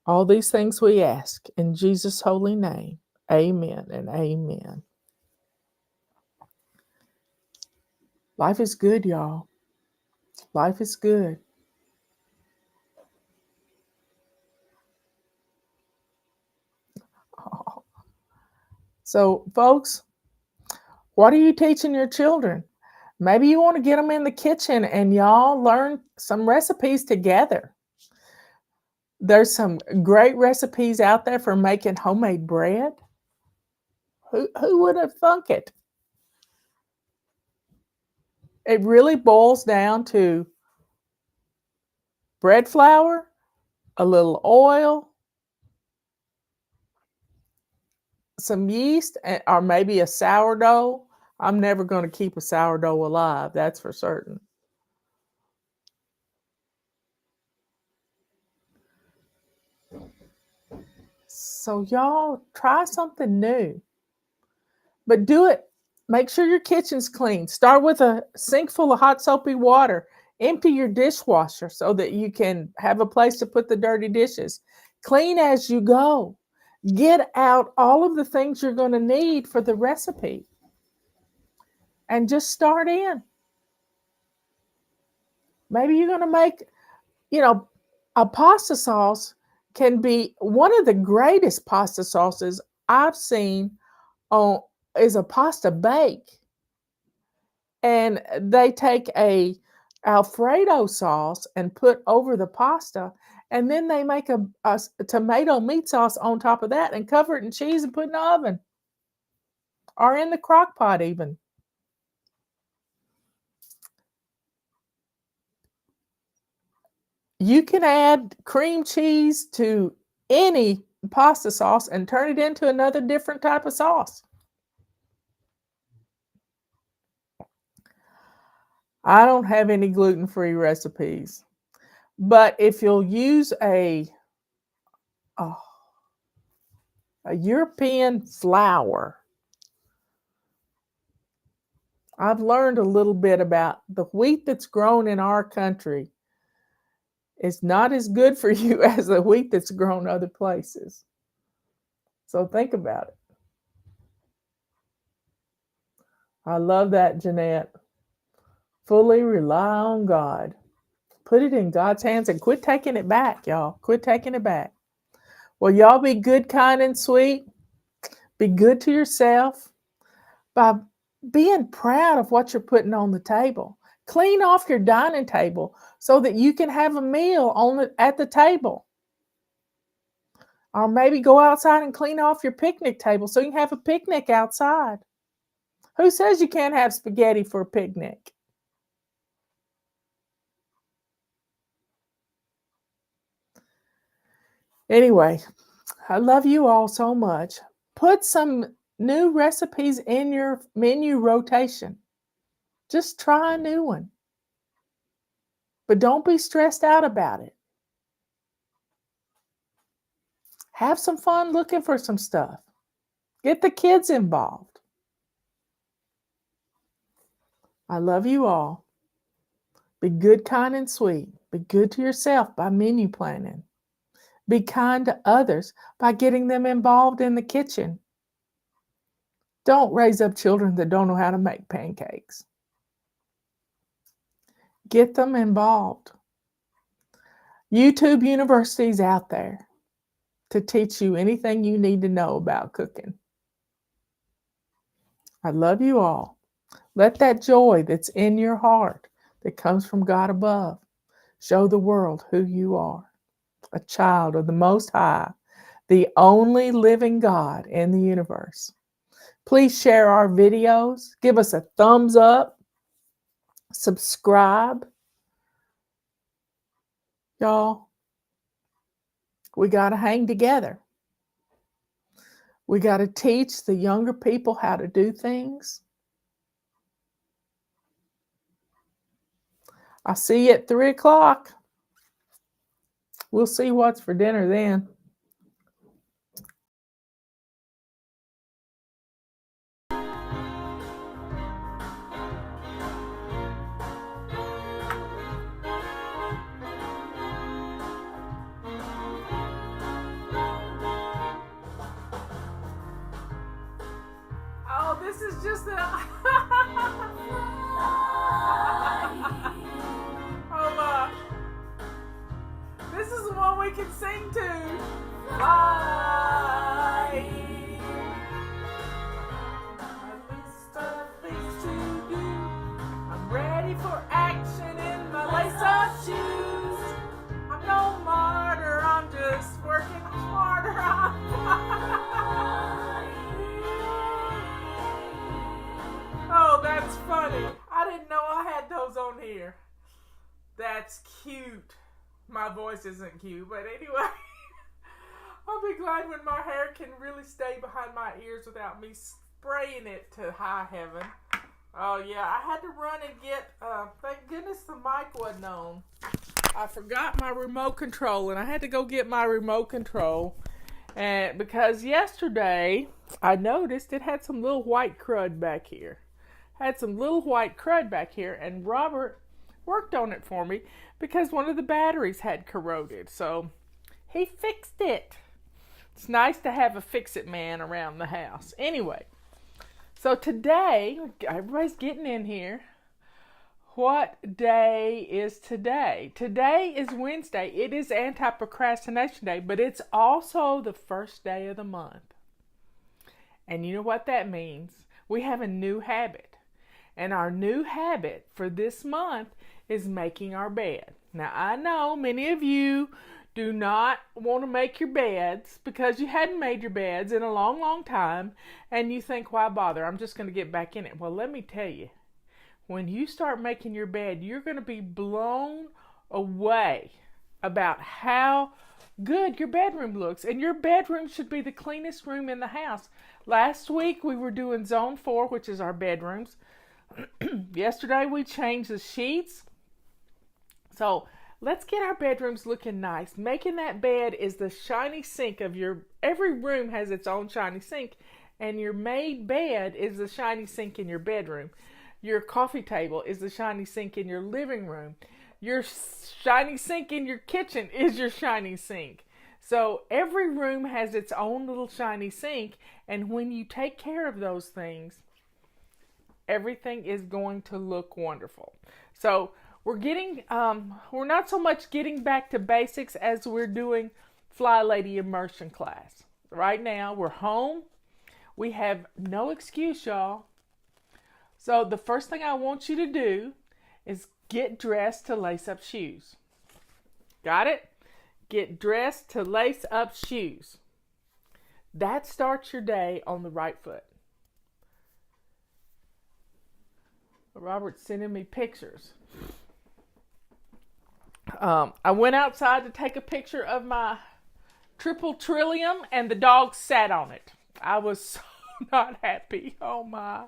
S1: All these things we ask in Jesus' holy name. Amen and amen. Life is good, y'all. Life is good. Oh. So, folks, what are you teaching your children? Maybe you want to get them in the kitchen and y'all learn some recipes together. There's some great recipes out there for making homemade bread. Who would have thunk it? It really boils down to bread flour, a little oil, some yeast, or maybe a sourdough. I'm never going to keep a sourdough alive, that's for certain. So y'all try something new. But do it. Make sure your kitchen's clean. Start with a sink full of hot soapy water. Empty your dishwasher so that you can have a place to put the dirty dishes. Clean as you go. Get out all of the things you're going to need for the recipe. And just start in. Maybe you're going to make, a pasta sauce can be one of the greatest pasta sauces I've seen is a pasta bake. And they take a Alfredo sauce and put over the pasta, and then they make a tomato meat sauce on top of that and cover it in cheese and put it in the oven or in the crock pot even. You can add cream cheese to any pasta sauce and turn it into another different type of sauce. I don't have any gluten-free recipes, but if you'll use a European flour, I've learned a little bit about the wheat that's grown in our country. It's not as good for you as the wheat that's grown other places. So think about it. I love that, Jeanette. Fully rely on God. Put it in God's hands and quit taking it back, y'all. Quit taking it back. Well, y'all be good, kind, and sweet. Be good to yourself by being proud of what you're putting on the table. Clean off your dining table so that you can have a meal at the table. Or maybe go outside and clean off your picnic table so you can have a picnic outside. Who says you can't have spaghetti for a picnic? Anyway, I love you all so much. Put some new recipes in your menu rotation. Just try a new one. But don't be stressed out about it. Have some fun looking for some stuff. Get the kids involved. I love you all. Be good, kind, and sweet. Be good to yourself by menu planning. Be kind to others by getting them involved in the kitchen. Don't raise up children that don't know how to make pancakes. Get them involved. YouTube University's out there to teach you anything you need to know about cooking. I love you all. Let that joy that's in your heart that comes from God above show the world who you are. A child of the Most High, the only living God in the universe. Please share our videos. Give us a thumbs up. Subscribe. Y'all, we got to hang together. We got to teach the younger people how to do things. I'll see you at 3 o'clock. We'll see what's for dinner then. Oh, this is just a... Hold on. This is the one we can sing to. Fly. A list of things to do. I'm ready for action in my lace-up shoes. I'm no martyr, I'm just working harder. I'm flying. That's funny. I didn't know I had those on here. That's cute. My voice isn't cute, but anyway. I'll be glad when my hair can really stay behind my ears without me spraying it to high heaven. Oh yeah, I had to run and get, thank goodness the mic wasn't on. I forgot my remote control and I had to go get my remote control. And because yesterday I noticed it had some little white crud back here. And Robert worked on it for me because one of the batteries had corroded. So he fixed it. It's nice to have a fix-it man around the house. Anyway, so today, everybody's getting in here. What day is today? Today is Wednesday. It is anti-procrastination day, but it's also the first day of the month. And you know what that means? We have a new habit. And our new habit for this month is making our bed. Now, I know many of you do not want to make your beds because you hadn't made your beds in a long, long time. And you think, why bother? I'm just going to get back in it. Well, let me tell you. When you start making your bed, you're going to be blown away about how good your bedroom looks. And your bedroom should be the cleanest room in the house. Last week, we were doing Zone 4, which is our bedrooms. Yesterday, we changed the sheets. So, let's get our bedrooms looking nice. Making that bed is the shiny sink of every room has its own shiny sink. And your made bed is the shiny sink in your bedroom. Your coffee table is the shiny sink in your living room. Your shiny sink in your kitchen is your shiny sink. So every room has its own little shiny sink. And when you take care of those things, everything is going to look wonderful. So we're not so much getting back to basics as we're doing FlyLady immersion class. Right now, we're home. We have no excuse, y'all. So the first thing I want you to do is get dressed to lace up shoes. Got it? Get dressed to lace up shoes. That starts your day on the right foot. Robert's sending me pictures. I went outside to take a picture of my triple trillium and the dog sat on it. I was so not happy. Oh my.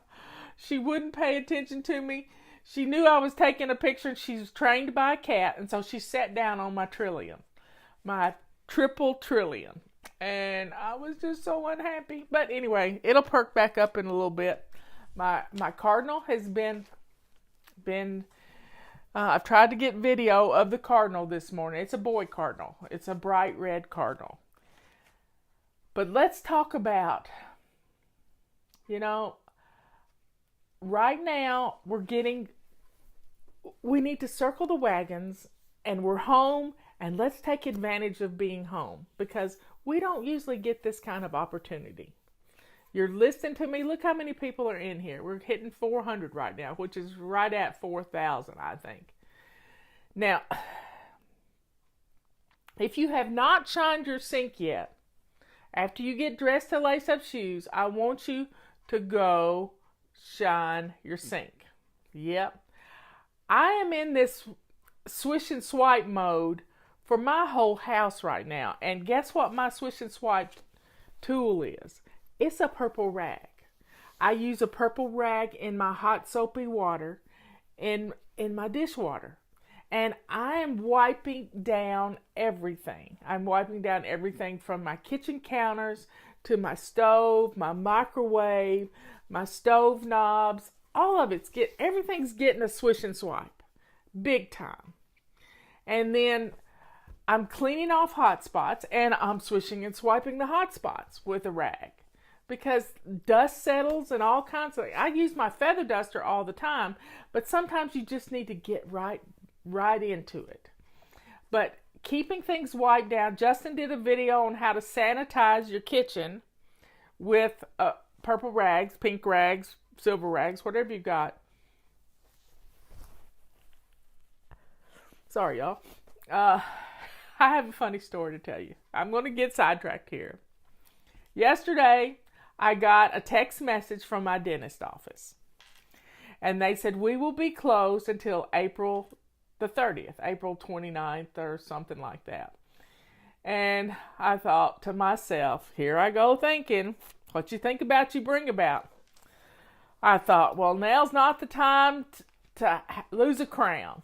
S1: She wouldn't pay attention to me. She knew I was taking a picture and she's trained by a cat. And so she sat down on my trillium, my triple trillium. And I was just so unhappy. But anyway, it'll perk back up in a little bit. My cardinal has been I've tried to get video of the cardinal this morning. It's a boy cardinal. It's a bright red cardinal. But let's talk about, right now we need to circle the wagons and we're home and let's take advantage of being home because we don't usually get this kind of opportunity. You're listening to me. Look how many people are in here. We're hitting 400 right now, which is right at 4,000, I think. Now, if you have not shined your sink yet, after you get dressed to lace up shoes, I want you to go shine your sink. Yep. I am in this swish and swipe mode for my whole house right now. And guess what my swish and swipe tool is? It's a purple rag. I use a purple rag in my hot soapy water in my dishwater. And I am wiping down everything. I'm wiping down everything from my kitchen counters to my stove, my microwave, my stove knobs. All of everything's getting a swish and swipe. Big time. And then I'm cleaning off hot spots and I'm swishing and swiping the hot spots with a rag. Because dust settles and all kinds of... I use my feather duster all the time, but sometimes you just need to get right into it. But keeping things wiped down, Justin did a video on how to sanitize your kitchen with purple rags, pink rags, silver rags, whatever you got. Sorry, y'all. I have a funny story to tell you. I'm going to get sidetracked here. Yesterday, I got a text message from my dentist office. And they said, we will be closed until April the 30th, April 29th or something like that. And I thought to myself, here I go thinking, what you think about, you bring about. I thought, well, now's not the time to lose a crown.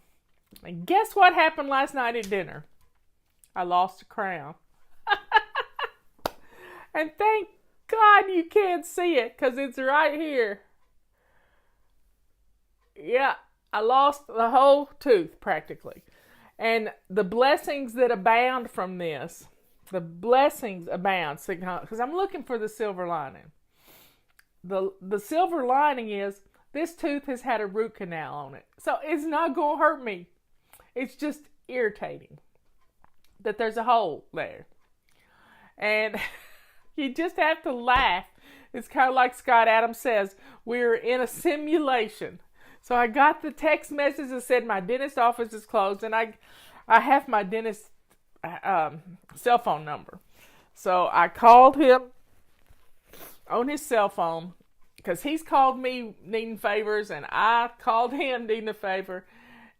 S1: And guess what happened last night at dinner? I lost a crown. And thank God you can't see it, because it's right here. Yeah, I lost the whole tooth practically. And the blessings that abound from this, the blessings abound, because I'm looking for the silver lining. The silver lining is this tooth has had a root canal on it. So it's not going to hurt me. It's just irritating that there's a hole there. And you just have to laugh. It's kind of like Scott Adams says, we're in a simulation. So I got the text message that said my dentist office is closed, and I have my dentist cell phone number. So I called him on his cell phone, because he's called me needing favors, and I called him needing a favor.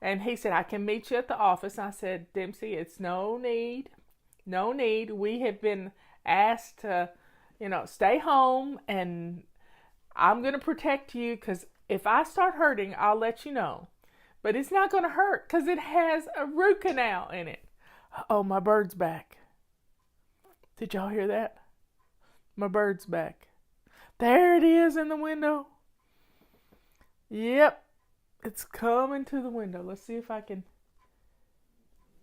S1: And he said, I can meet you at the office. I said, Dempsey, it's no need. No need. We have been asked to, stay home, and I'm going to protect you, because if I start hurting, I'll let you know. But it's not going to hurt, because it has a root canal in it. Oh, my bird's back. Did y'all hear that? My bird's back. There it is in the window. Yep. It's coming to the window. Let's see if I can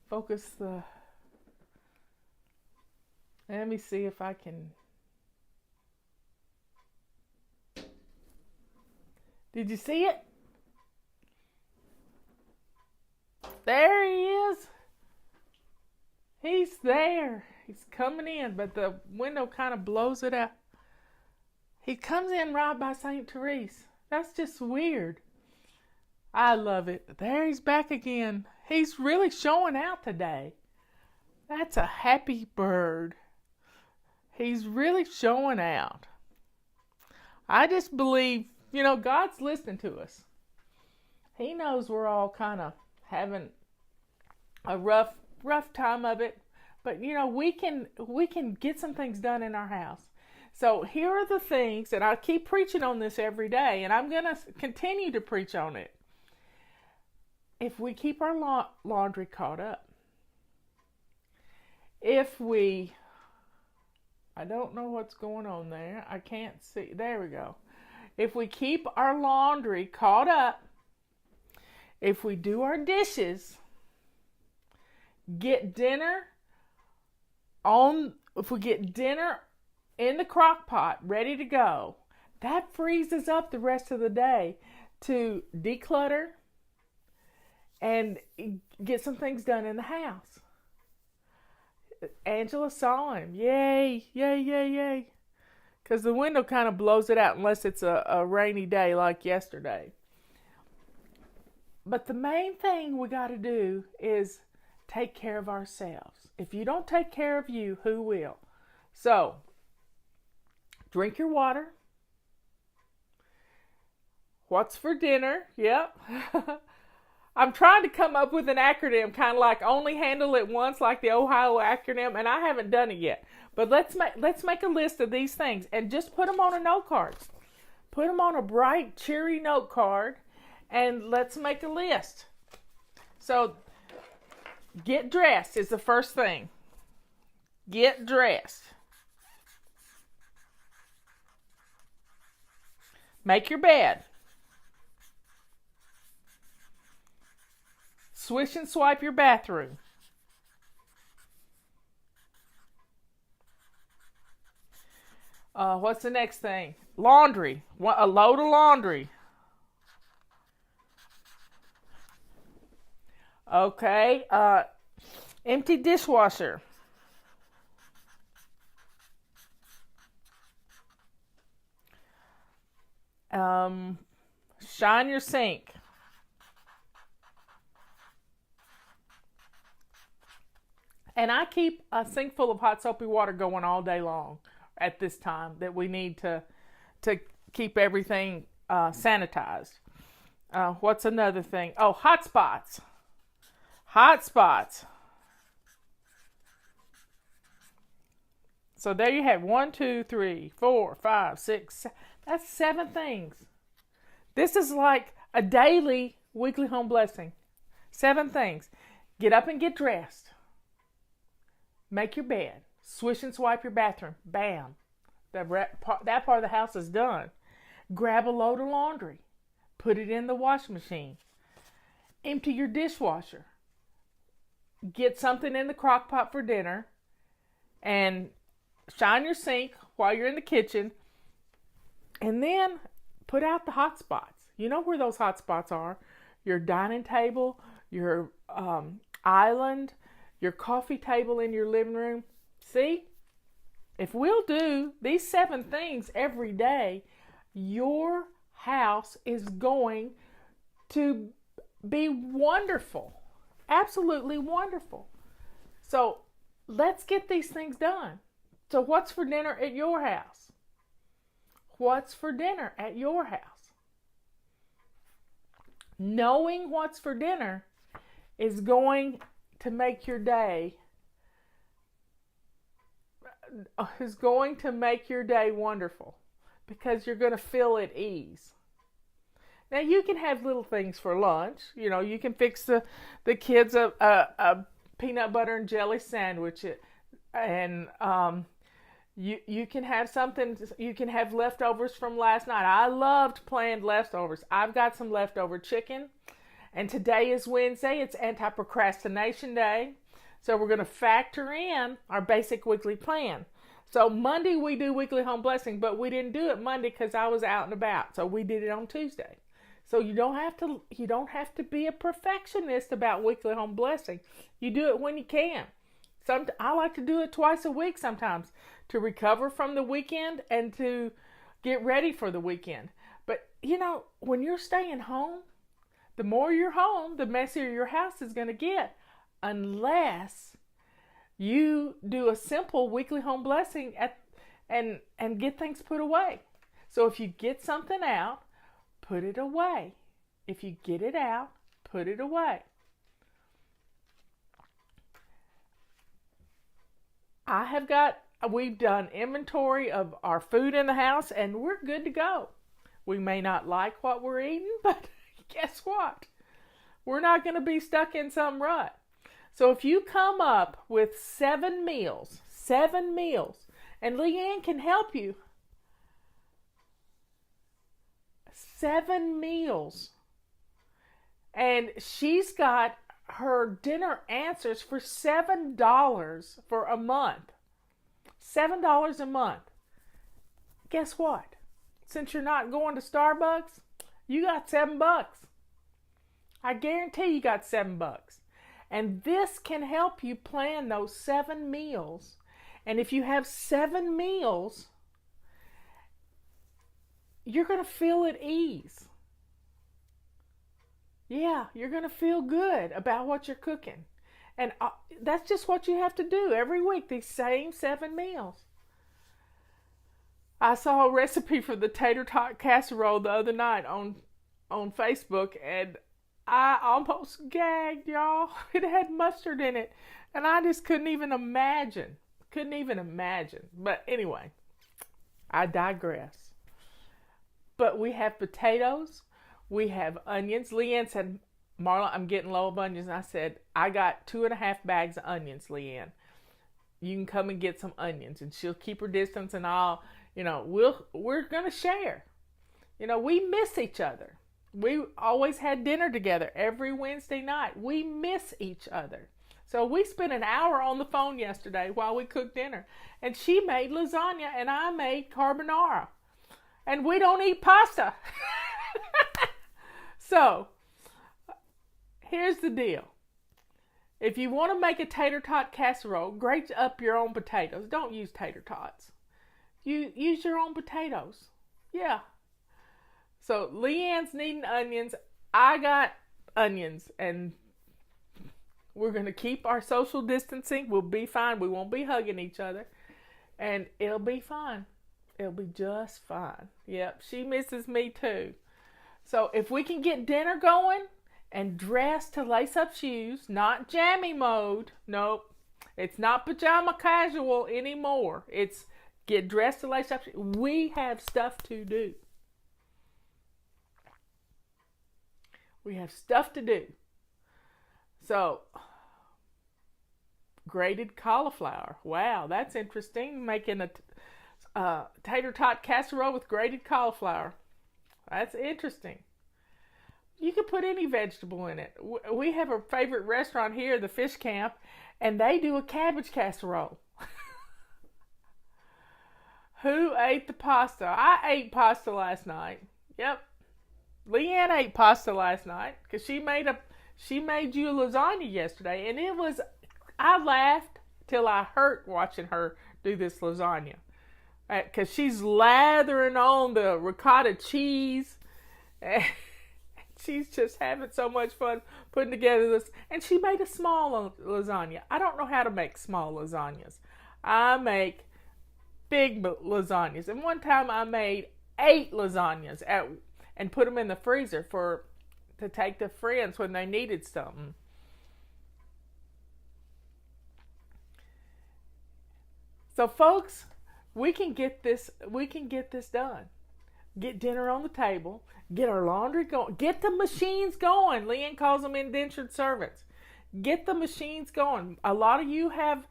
S1: focus the... Let me see if I can... Did you see it? There he is. He's there. He's coming in, but the window kind of blows it out. He comes in right by St. Therese. That's just weird. I love it. There he's back again. He's really showing out today. That's a happy bird. He's really showing out. I just believe, God's listening to us. He knows we're all kind of having a rough time of it. But, we can get some things done in our house. So here are the things, and I keep preaching on this every day, and I'm going to continue to preach on it. If we keep our laundry caught up, I don't know what's going on there. I can't see. There we go. If we keep our laundry caught up, if we do our dishes, if we get dinner in the crock pot ready to go, that frees us up the rest of the day to declutter and get some things done in the house. Angela saw him. Yay, yay, yay, yay. Because the window kind of blows it out unless it's a rainy day like yesterday. But the main thing we got to do is take care of ourselves. If you don't take care of you, who will? So, drink your water. What's for dinner? Yep. I'm trying to come up with an acronym, kind of like only handle it once, like the Ohio acronym, and I haven't done it yet. But let's make a list of these things and just put them on a note card. Put them on a bright, cheery note card, and let's make a list. So, get dressed is the first thing. Get dressed. Make your bed. Swish and swipe your bathroom. What's the next thing? Laundry. A load of laundry. Okay. Empty dishwasher. Shine your sink. And I keep a sink full of hot soapy water going all day long at this time that we need to keep everything sanitized. What's another thing? Oh, hot spots. Hot spots. So there you have 1, 2, 3, 4, 5, 6. That's 7 things. This is like a daily, weekly home blessing. 7 things. Get up and get dressed. Make your bed. Swish and swipe your bathroom. Bam. That part of the house is done. Grab a load of laundry. Put it in the washing machine. Empty your dishwasher. Get something in the crock pot for dinner. And shine your sink while you're in the kitchen. And then put out the hot spots. You know where those hot spots are. Your dining table, your island, your coffee table in your living room. See? If we'll do these 7 things every day, your house is going to be wonderful. Absolutely wonderful. So let's get these things done. So what's for dinner at your house? What's for dinner at your house? Knowing what's for dinner is going to make your day wonderful, because you're going to feel at ease. Now you can have little things for lunch. You know, you can fix the kids a peanut butter and jelly sandwich, and you can have something. You can have leftovers from last night. I loved planned leftovers. I've got some leftover chicken, and today is Wednesday. It's anti-procrastination day, so we're going to factor in our basic weekly plan. So Monday we do weekly home blessing, but we didn't do it Monday because I was out and about. So we did it on Tuesday. So you don't have to be a perfectionist about weekly home blessing. You do it when you can. I like to do it twice a week sometimes to recover from the weekend and to get ready for the weekend. But you know, when you're staying home, the more you're home, the messier your house is going to get, unless you do a simple weekly home blessing and get things put away. So if you get something out, put it away. If you get it out, put it away. We've done inventory of our food in the house, and we're good to go. We may not like what we're eating, but guess what? We're not going to be stuck in some rut. So if you come up with 7 meals, and Leanne can help you. 7 meals. And she's got her dinner answers for $7 for a month. $7 a month. Guess what? Since you're not going to Starbucks, you got $7. I guarantee you got $7. And this can help you plan those 7 meals. And if you have 7 meals, you're going to feel at ease. Yeah, you're going to feel good about what you're cooking. And that's just what you have to do every week, these same 7 meals. I saw a recipe for the tater tot casserole the other night on Facebook, and I almost gagged, y'all. It had mustard in it, and I just couldn't even imagine. But anyway, I digress. But we have potatoes. We have onions. Leanne said, Marla, I'm getting low of onions. And I said, I got 2.5 bags of onions, Leanne. You can come and get some onions. And she'll keep her distance, and we're going to share. We miss each other. We always had dinner together every Wednesday night. We miss each other. So we spent an hour on the phone yesterday while we cooked dinner. And she made lasagna and I made carbonara. And we don't eat pasta. So, here's the deal. If you want to make a tater tot casserole, grate up your own potatoes. Don't use tater tots. You use your own potatoes. Yeah. So, Leanne's needing onions. I got onions. And we're going to keep our social distancing. We'll be fine. We won't be hugging each other. And it'll be fine. It'll be just fine. Yep, she misses me too. So if we can get dinner going and dress to lace up shoes, not jammy mode. Nope. It's not pajama casual anymore. It's get dressed to lace up shoes. We have stuff to do. We have stuff to do. So, grated cauliflower. Wow, that's interesting. Making a tater tot casserole with grated cauliflower. That's interesting. You could put any vegetable in it. We have a favorite restaurant here, the Fish Camp, and they do a cabbage casserole. Who ate the pasta? I ate pasta last night. Yep. Leanne ate pasta last night because she made you a lasagna yesterday, and I laughed till I hurt watching her do this lasagna because she's lathering on the ricotta cheese. And she's just having so much fun putting together this. And she made a small lasagna. I don't know how to make small lasagnas. I make big lasagnas. And one time I made 8 lasagnas and put them in the freezer to take to friends when they needed something. So folks, we can get this done. Get dinner on the table, get our laundry going, get the machines going. Leanne calls them indentured servants. Get the machines going. A lot of you have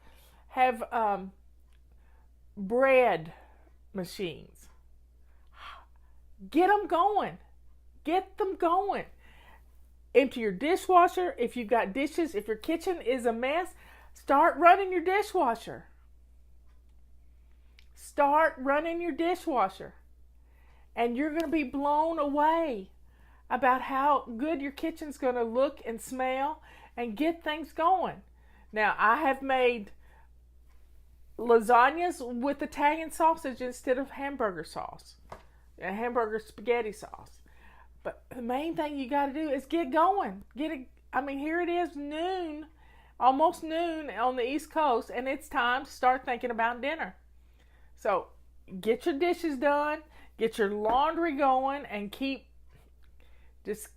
S1: bread machines. Get them going. Get them going. Empty your dishwasher. If you've got dishes, if your kitchen is a mess, start running your dishwasher. Start running your dishwasher. And you're going to be blown away about how good your kitchen's going to look and smell and get things going. Now, I have made lasagnas with Italian sausage instead of hamburger sauce, hamburger spaghetti sauce. But the main thing you got to do is get going. Here it is noon, almost noon on the East Coast, and it's time to start thinking about dinner. So get your dishes done. Get your laundry going and keep this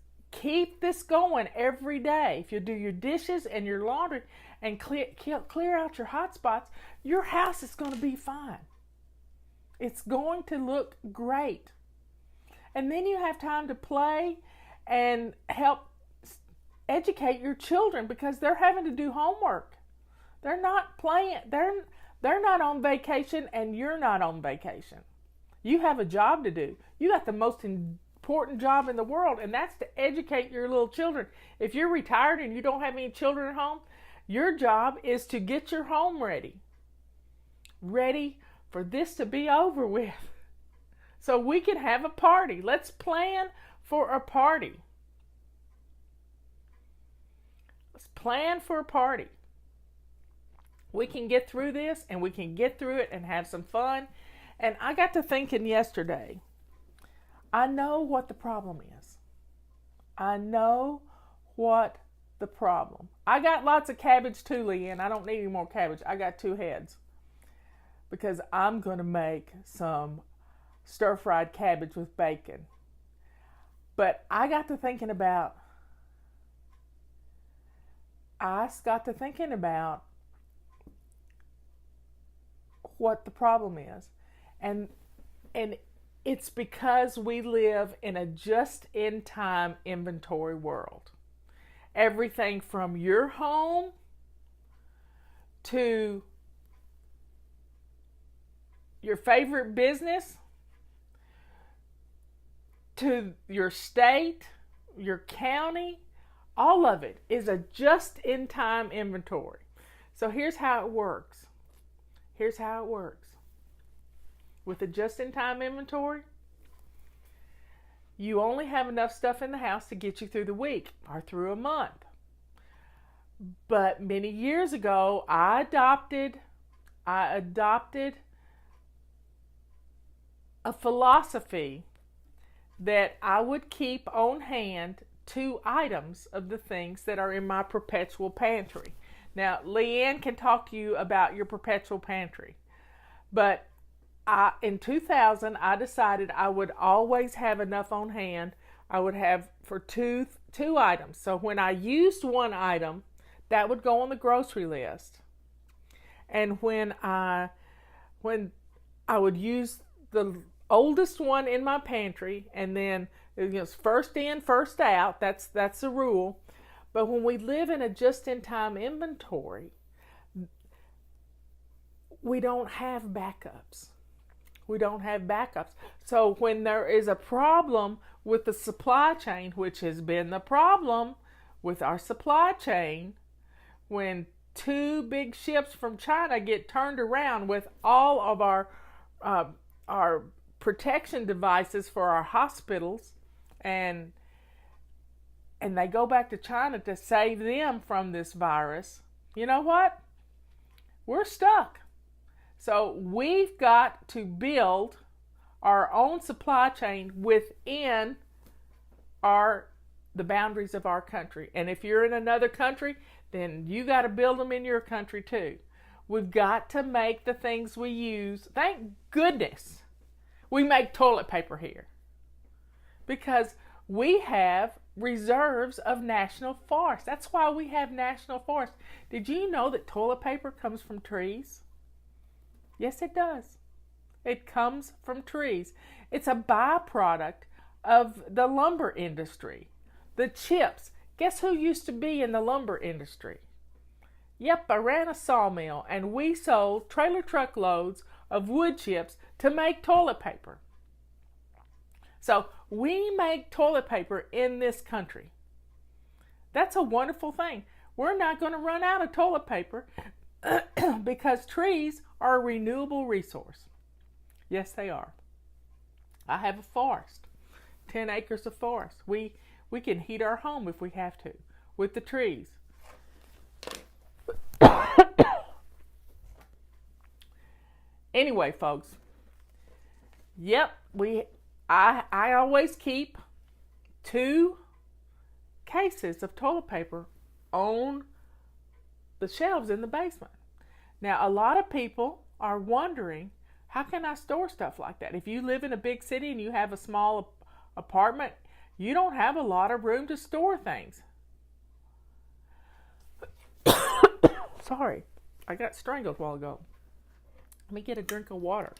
S1: going every day. If you do your dishes and your laundry and clear out your hot spots, your house is going to be fine. It's going to look great. And then you have time to play and help educate your children because they're having to do homework. They're not playing. They're not on vacation and you're not on vacation. You have a job to do. You got the most important job in the world, and that's to educate your little children. If you're retired and you don't have any children at home, your job is to get your home ready for this to be over with. So we can have a party. Let's plan for a party. Let's plan for a party. We can get through this, and we can get through it and have some fun. And I got to thinking yesterday, I know what the problem is. I know what the problem. I got lots of cabbage too, Leanne. I don't need any more cabbage. I got 2 heads. Because I'm going to make some stir-fried cabbage with bacon. But I got to thinking about what the problem is. And it's because we live in a just-in-time inventory world. Everything from your home to your favorite business to your state, your county, all of it is a just-in-time inventory. So here's how it works. With a just-in-time inventory, you only have enough stuff in the house to get you through the week or through a month. But many years ago, I adopted a philosophy that I would keep on hand 2 items of the things that are in my perpetual pantry. Now, Leanne can talk to you about your perpetual pantry. But in 2000, I decided I would always have enough on hand I would have for two items. So when I used one item, that would go on the grocery list. And when I would use the oldest one in my pantry, and then first in, first out. That's the rule. But when we live in a just-in-time inventory, we don't have backups. So when there is a problem with the supply chain, which has been the problem with our supply chain, when 2 big ships from China get turned around with all of our protection devices for our hospitals, and they go back to China to save them from this virus, you know what? We're stuck. So we've got to build our own supply chain within the boundaries of our country. And if you're in another country, then you got to build them in your country too. We've got to make the things we use. Thank goodness we make toilet paper here, because we have reserves of national forests. That's why we have national forests. Did you know that toilet paper comes from trees? Yes, it does. It comes from trees. It's a byproduct of the lumber industry. The chips. Guess who used to be in the lumber industry? Yep, I ran a sawmill, and we sold trailer truckloads of wood chips to make toilet paper. So we make toilet paper in this country. That's a wonderful thing. We're not going to run out of toilet paper because trees are a renewable resource. Yes, they are. I have a forest, 10 acres of forest. We can heat our home if we have to with the trees. Anyway, folks. Yep, I always keep 2 cases of toilet paper on the shelves in the basement. Now, a lot of people are wondering, how can I store stuff like that? If you live in a big city and you have a small apartment, you don't have a lot of room to store things. Sorry, I got strangled a while ago. Let me get a drink of water.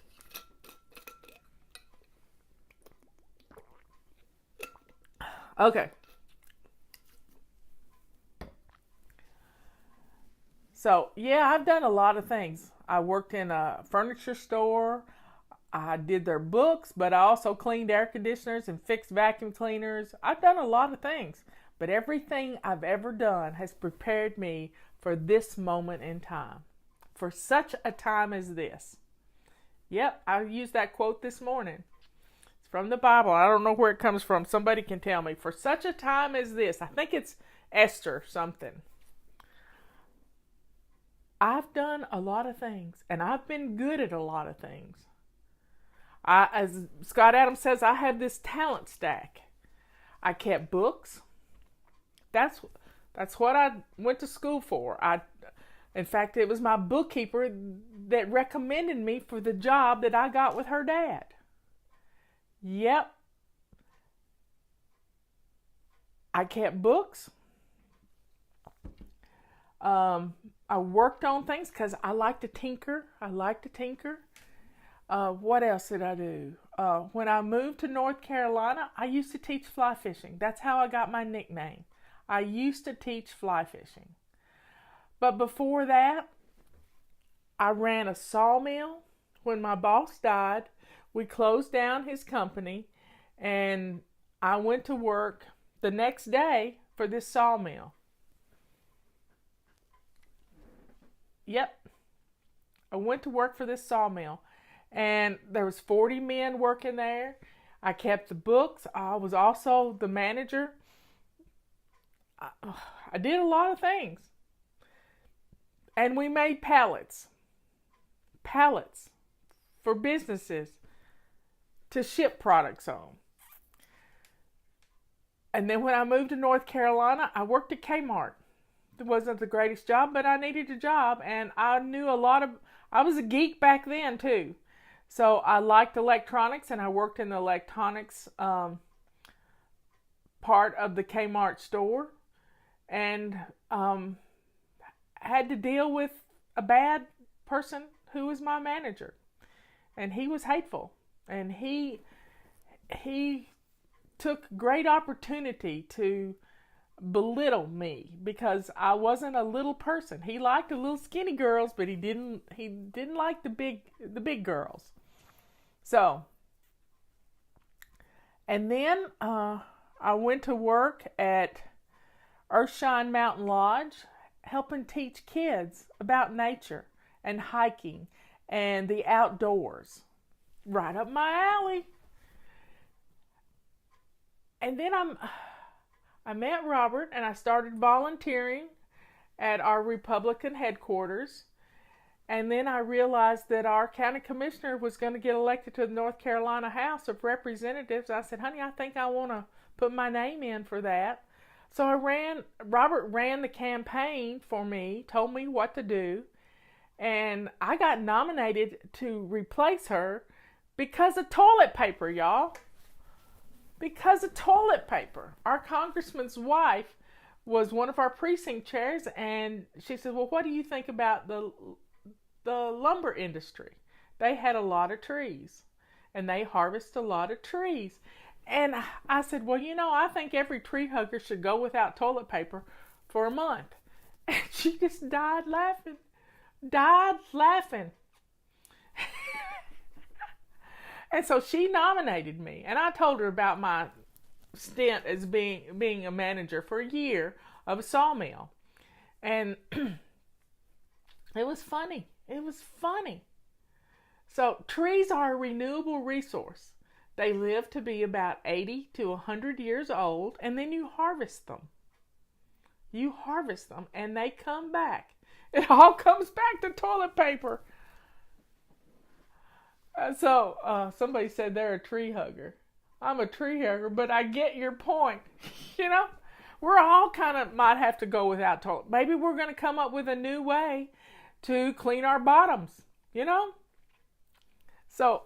S1: Okay. So, yeah, I've done a lot of things. I worked in a furniture store. I did their books, but I also cleaned air conditioners and fixed vacuum cleaners. I've done a lot of things, but everything I've ever done has prepared me for this moment in time, for such a time as this. Yep, I used that quote this morning. It's from the Bible. I don't know where it comes from. Somebody can tell me. For such a time as this. I think it's Esther something. I've done a lot of things, and I've been good at a lot of things. As Scott Adams says, I have this talent stack. I kept books. That's what I went to school for. In fact, it was my bookkeeper that recommended me for the job that I got with her dad. Yep. I kept books. I worked on things because I like to tinker. What else did I do? When I moved to North Carolina, I used to teach fly fishing. That's how I got my nickname. I used to teach fly fishing. But before that, I ran a sawmill. When my boss died, we closed down his company, and I went to work the next day for this sawmill. Yep. I went to work for this sawmill, and there was 40 men working there. I kept the books. I was also the manager. I did a lot of things. And we made pallets for businesses to ship products on. And then when I moved to North Carolina, I worked at Kmart. It wasn't the greatest job, but I needed a job, and I was a geek back then too. So I liked electronics, and I worked in the electronics part of the Kmart store and had to deal with a bad person who was my manager. And he was hateful. And he took great opportunity to belittle me because I wasn't a little person. He liked the little skinny girls, but he didn't like the big girls. So, and then I went to work at Earthshine Mountain Lodge, helping teach kids about nature and hiking and the outdoors. Right up my alley. And then I met Robert and I started volunteering at our Republican headquarters. And then I realized that our county commissioner was going to get elected to the North Carolina House of Representatives. I said, honey, I think I want to put my name in for that. So Robert ran the campaign for me, told me what to do. And I got nominated to replace her because of toilet paper, y'all. Because of toilet paper. Our congressman's wife was one of our precinct chairs, and she said, well, what do you think about the lumber industry? They had a lot of trees, and they harvest a lot of trees. And I said, well, I think every tree hugger should go without toilet paper for a month. And she just died laughing. And so she nominated me, and I told her about my stint as being a manager for a year of a sawmill. And it was funny. So trees are a renewable resource. They live to be about 80 to 100 years old, and then you harvest them. And they come back. It all comes back to toilet paper. So somebody said they're a tree hugger. I'm a tree hugger, but I get your point. We're all kind of might have to go without toilet. Maybe we're going to come up with a new way to clean our bottoms, So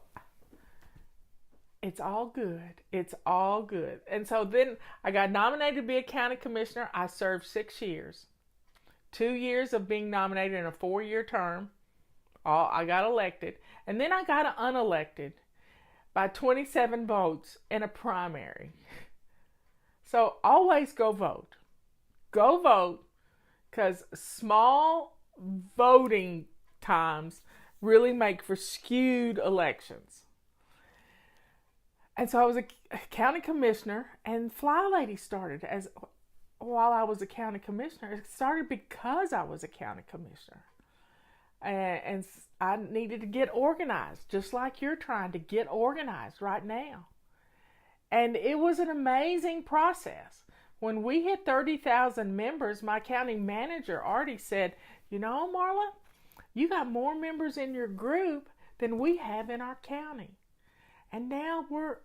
S1: it's all good. And so then I got nominated to be a county commissioner. I served 6 years. 2 years of being nominated in a 4-year term. I got elected. And then I got unelected by 27 votes in a primary. So always go vote. Go vote, because small voting times really make for skewed elections. And so I was a county commissioner, and FlyLady started while I was a county commissioner. It started because I was a county commissioner. And I needed to get organized, just like you're trying to get organized right now. And it was an amazing process. When we hit 30,000 members, my county manager already said, Marla, you got more members in your group than we have in our county. And now we're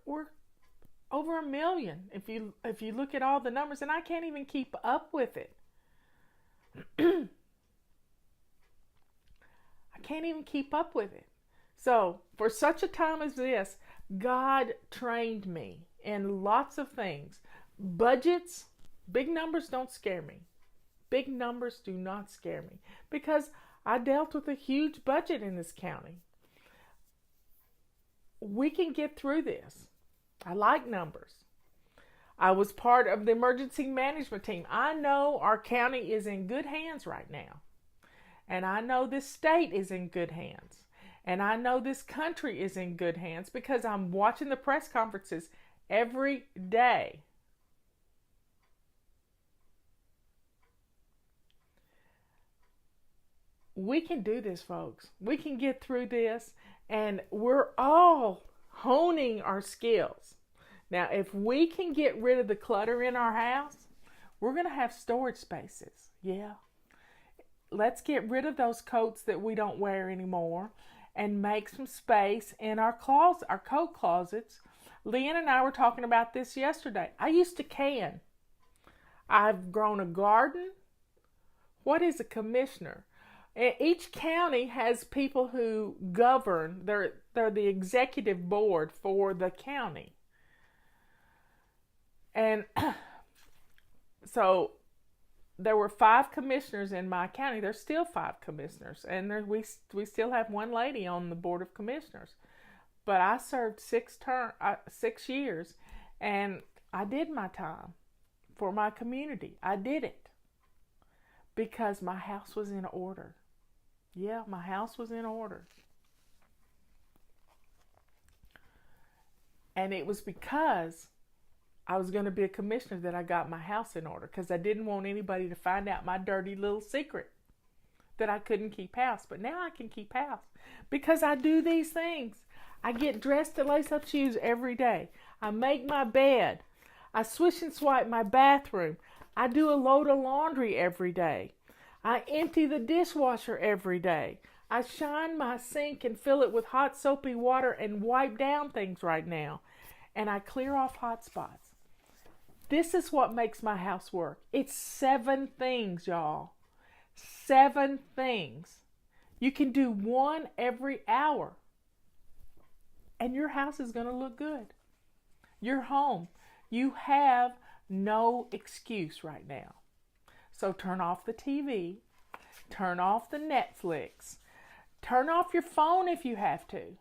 S1: over 1 million if you look at all the numbers, and I can't even keep up with it. Can't even keep up with it. So for such a time as this, God trained me in lots of things. Budgets, big numbers don't scare me. Big numbers do not scare me, because I dealt with a huge budget in this county. We can get through this. I like numbers. I was part of the emergency management team. I know our county is in good hands right now. And I know this state is in good hands. And I know this country is in good hands because I'm watching the press conferences every day. We can do this, folks. We can get through this, and we're all honing our skills. Now, if we can get rid of the clutter in our house, we're going to have storage spaces. Yeah. Let's get rid of those coats that we don't wear anymore and make some space in our coat closets. Leanne and I were talking about this yesterday. I used to can. I've grown a garden. What is a commissioner? Each county has people who govern. They're the executive board for the county. And So there were 5 commissioners in my county. There's still 5 commissioners, and we still have one lady on the board of commissioners. But I served 6 years, and I did my time for my community. I did it because my house was in order. Yeah, my house was in order. And it was because I was going to be a commissioner that I got my house in order, because I didn't want anybody to find out my dirty little secret that I couldn't keep house. But now I can keep house because I do these things. I get dressed to lace up shoes every day. I make my bed. I swish and swipe my bathroom. I do a load of laundry every day. I empty the dishwasher every day. I shine my sink and fill it with hot soapy water and wipe down things right now. And I clear off hot spots. This is what makes my house work. It's 7 things, y'all. 7 things. You can do one every hour, and your house is going to look good. Your home. You have no excuse right now. So turn off the TV. Turn off the Netflix. Turn off your phone if you have to.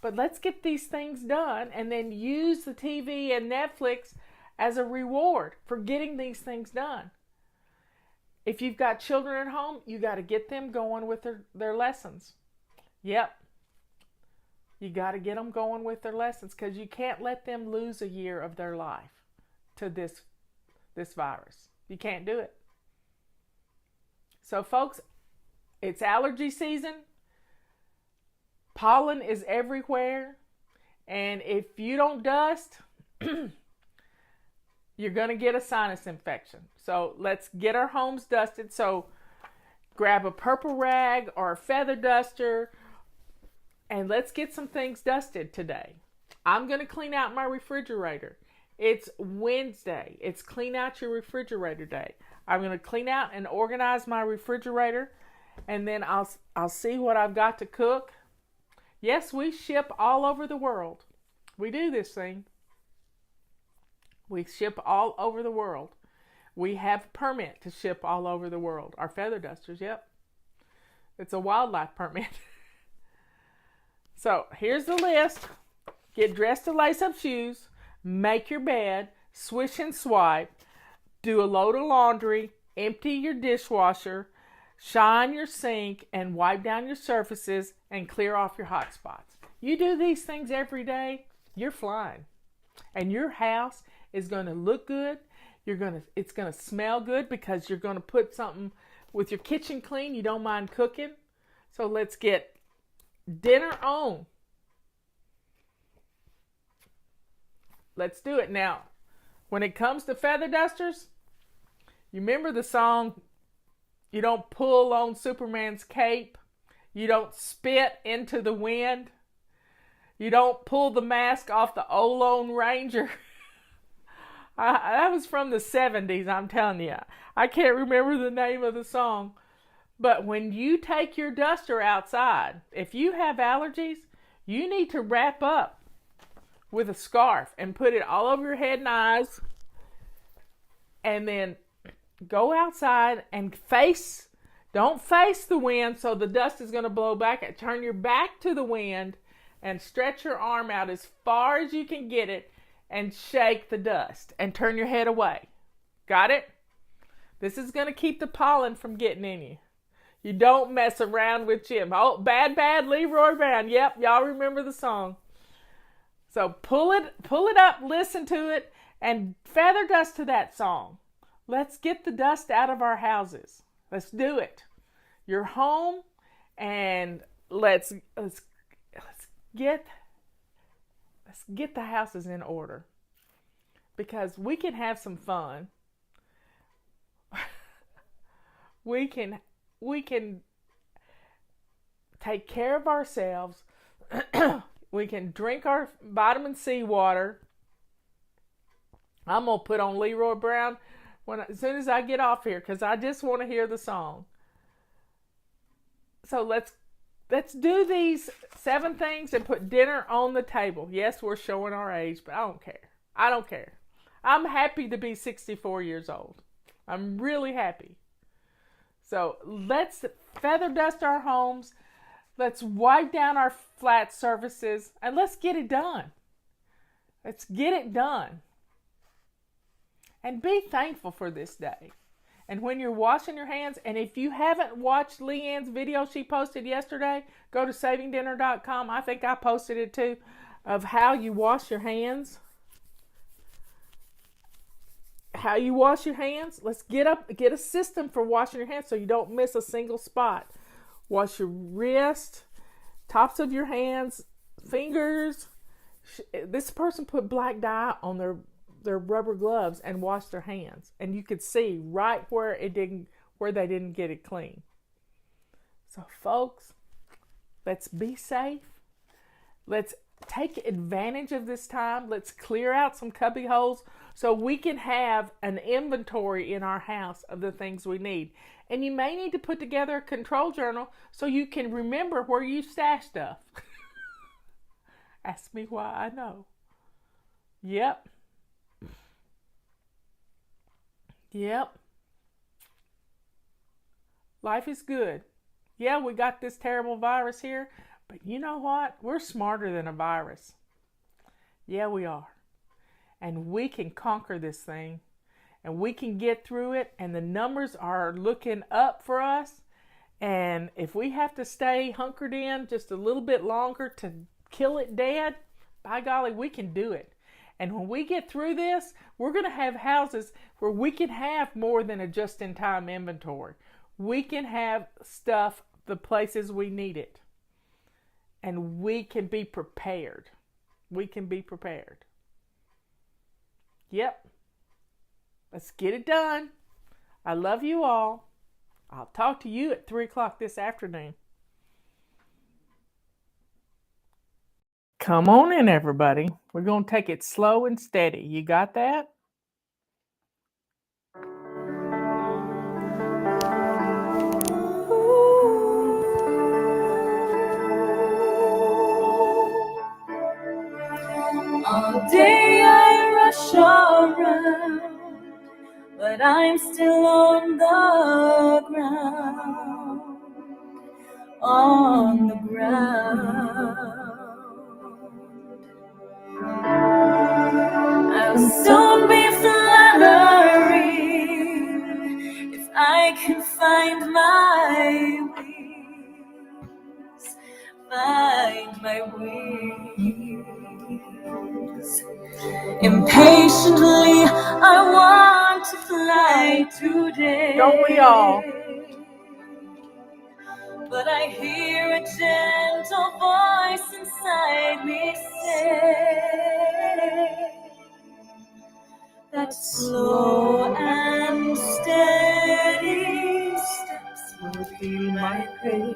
S1: But let's get these things done, and then use the TV and Netflix as a reward for getting these things done. If you've got children at home, you got to get them going with their lessons. Yep. You got to get them going with their lessons, because you can't let them lose a year of their life to this virus. You can't do it. So folks, it's allergy season. Pollen is everywhere. And if you don't dust, you're going to get a sinus infection. So let's get our homes dusted. So grab a purple rag or a feather duster, and let's get some things dusted today. I'm going to clean out my refrigerator. It's Wednesday. It's clean out your refrigerator day. I'm going to clean out and organize my refrigerator, and then I'll see what I've got to cook. Yes, we ship all over the world. We do this thing. We ship all over the world. We have a permit to ship all over the world. Our feather dusters, yep. It's a wildlife permit. So here's the list. Get dressed to lace up shoes. Make your bed. Swish and swipe. Do a load of laundry. Empty your dishwasher. Shine your sink and wipe down your surfaces and clear off your hot spots. You do these things every day, you're flying. And your house is going to look good. It's going to smell good, because you're going to put something with your kitchen clean. You don't mind cooking. So let's get dinner on. Let's do it. Now, when it comes to feather dusters, you remember the song, you don't pull on Superman's cape. You don't spit into the wind. You don't pull the mask off the old Lone Ranger. That was from the 70s, I'm telling you. I can't remember the name of the song. But when you take your duster outside, if you have allergies, you need to wrap up with a scarf and put it all over your head and eyes. And then go outside and don't face the wind, so the dust is going to blow back. Turn your back to the wind and stretch your arm out as far as you can get it and shake the dust and turn your head away. Got it? This is going to keep the pollen from getting in you. You don't mess around with Jim. Oh, bad, Leroy Brown. Yep, y'all remember the song. So pull it up, listen to it, and feather dust to that song. Let's get the dust out of our houses. Let's do it. You're home, and let's get the houses in order, because we can have some fun. We can take care of ourselves. We can drink our vitamin C water. I'm gonna put on Leroy Brown as soon as I get off here, because I just want to hear the song. So let's do these 7 things and put dinner on the table. Yes, we're showing our age, but I don't care. I'm happy to be 64 years old. I'm really happy. So let's feather dust our homes. Let's wipe down our flat surfaces and let's get it done. Let's get it done. And be thankful for this day. And when you're washing your hands, and if you haven't watched Leanne's video she posted yesterday, go to savingdinner.com. I think I posted it too, of how you wash your hands. How you wash your hands. Let's get a system for washing your hands so you don't miss a single spot. Wash your wrist, tops of your hands, fingers. This person put black dye on their rubber gloves and washed their hands, and you could see right where they didn't get it clean. So folks, let's be safe. Let's take advantage of this time. Let's clear out some cubby holes so we can have an inventory in our house of the things we need. And you may need to put together a control journal so you can remember where you stash stuff. Ask me why I know. Yep. Life is good. Yeah, we got this terrible virus here, but you know what? We're smarter than a virus. Yeah, we are. And we can conquer this thing, and we can get through it, and the numbers are looking up for us. And if we have to stay hunkered in just a little bit longer to kill it dead, by golly, we can do it. And when we get through this, we're going to have houses where we can have more than a just-in-time inventory. We can have stuff the places we need it. And we can be prepared. We can be prepared. Yep. Let's get it done. I love you all. I'll talk to you at 3 o'clock this afternoon. Come on in, everybody. We're going to take it slow and steady. You got that?
S2: All day I rush around, but I'm still on the ground, on the ground. I'll soon be fluttering if I can find my wings, find my wings. Impatiently, I want to fly today.
S1: Don't we all?
S2: But I hear a gentle voice inside me say that slow and steady steps will be my pace.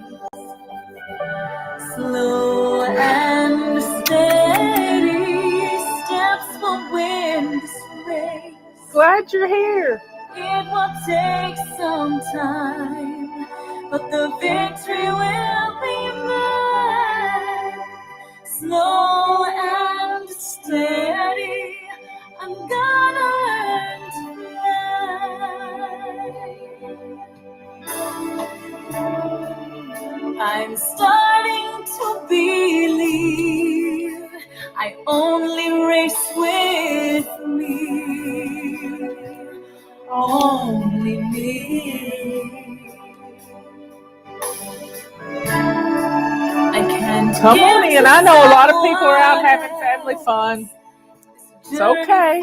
S2: Slow and steady steps will win this race.
S1: Glad you're here.
S2: It will take some time, but the victory will be mine. Slow and steady, I'm gonna learn to fly. I'm starting to believe I only race with me, only me. I can't
S1: Come on in. I know a lot of people are out having family fun. It's okay.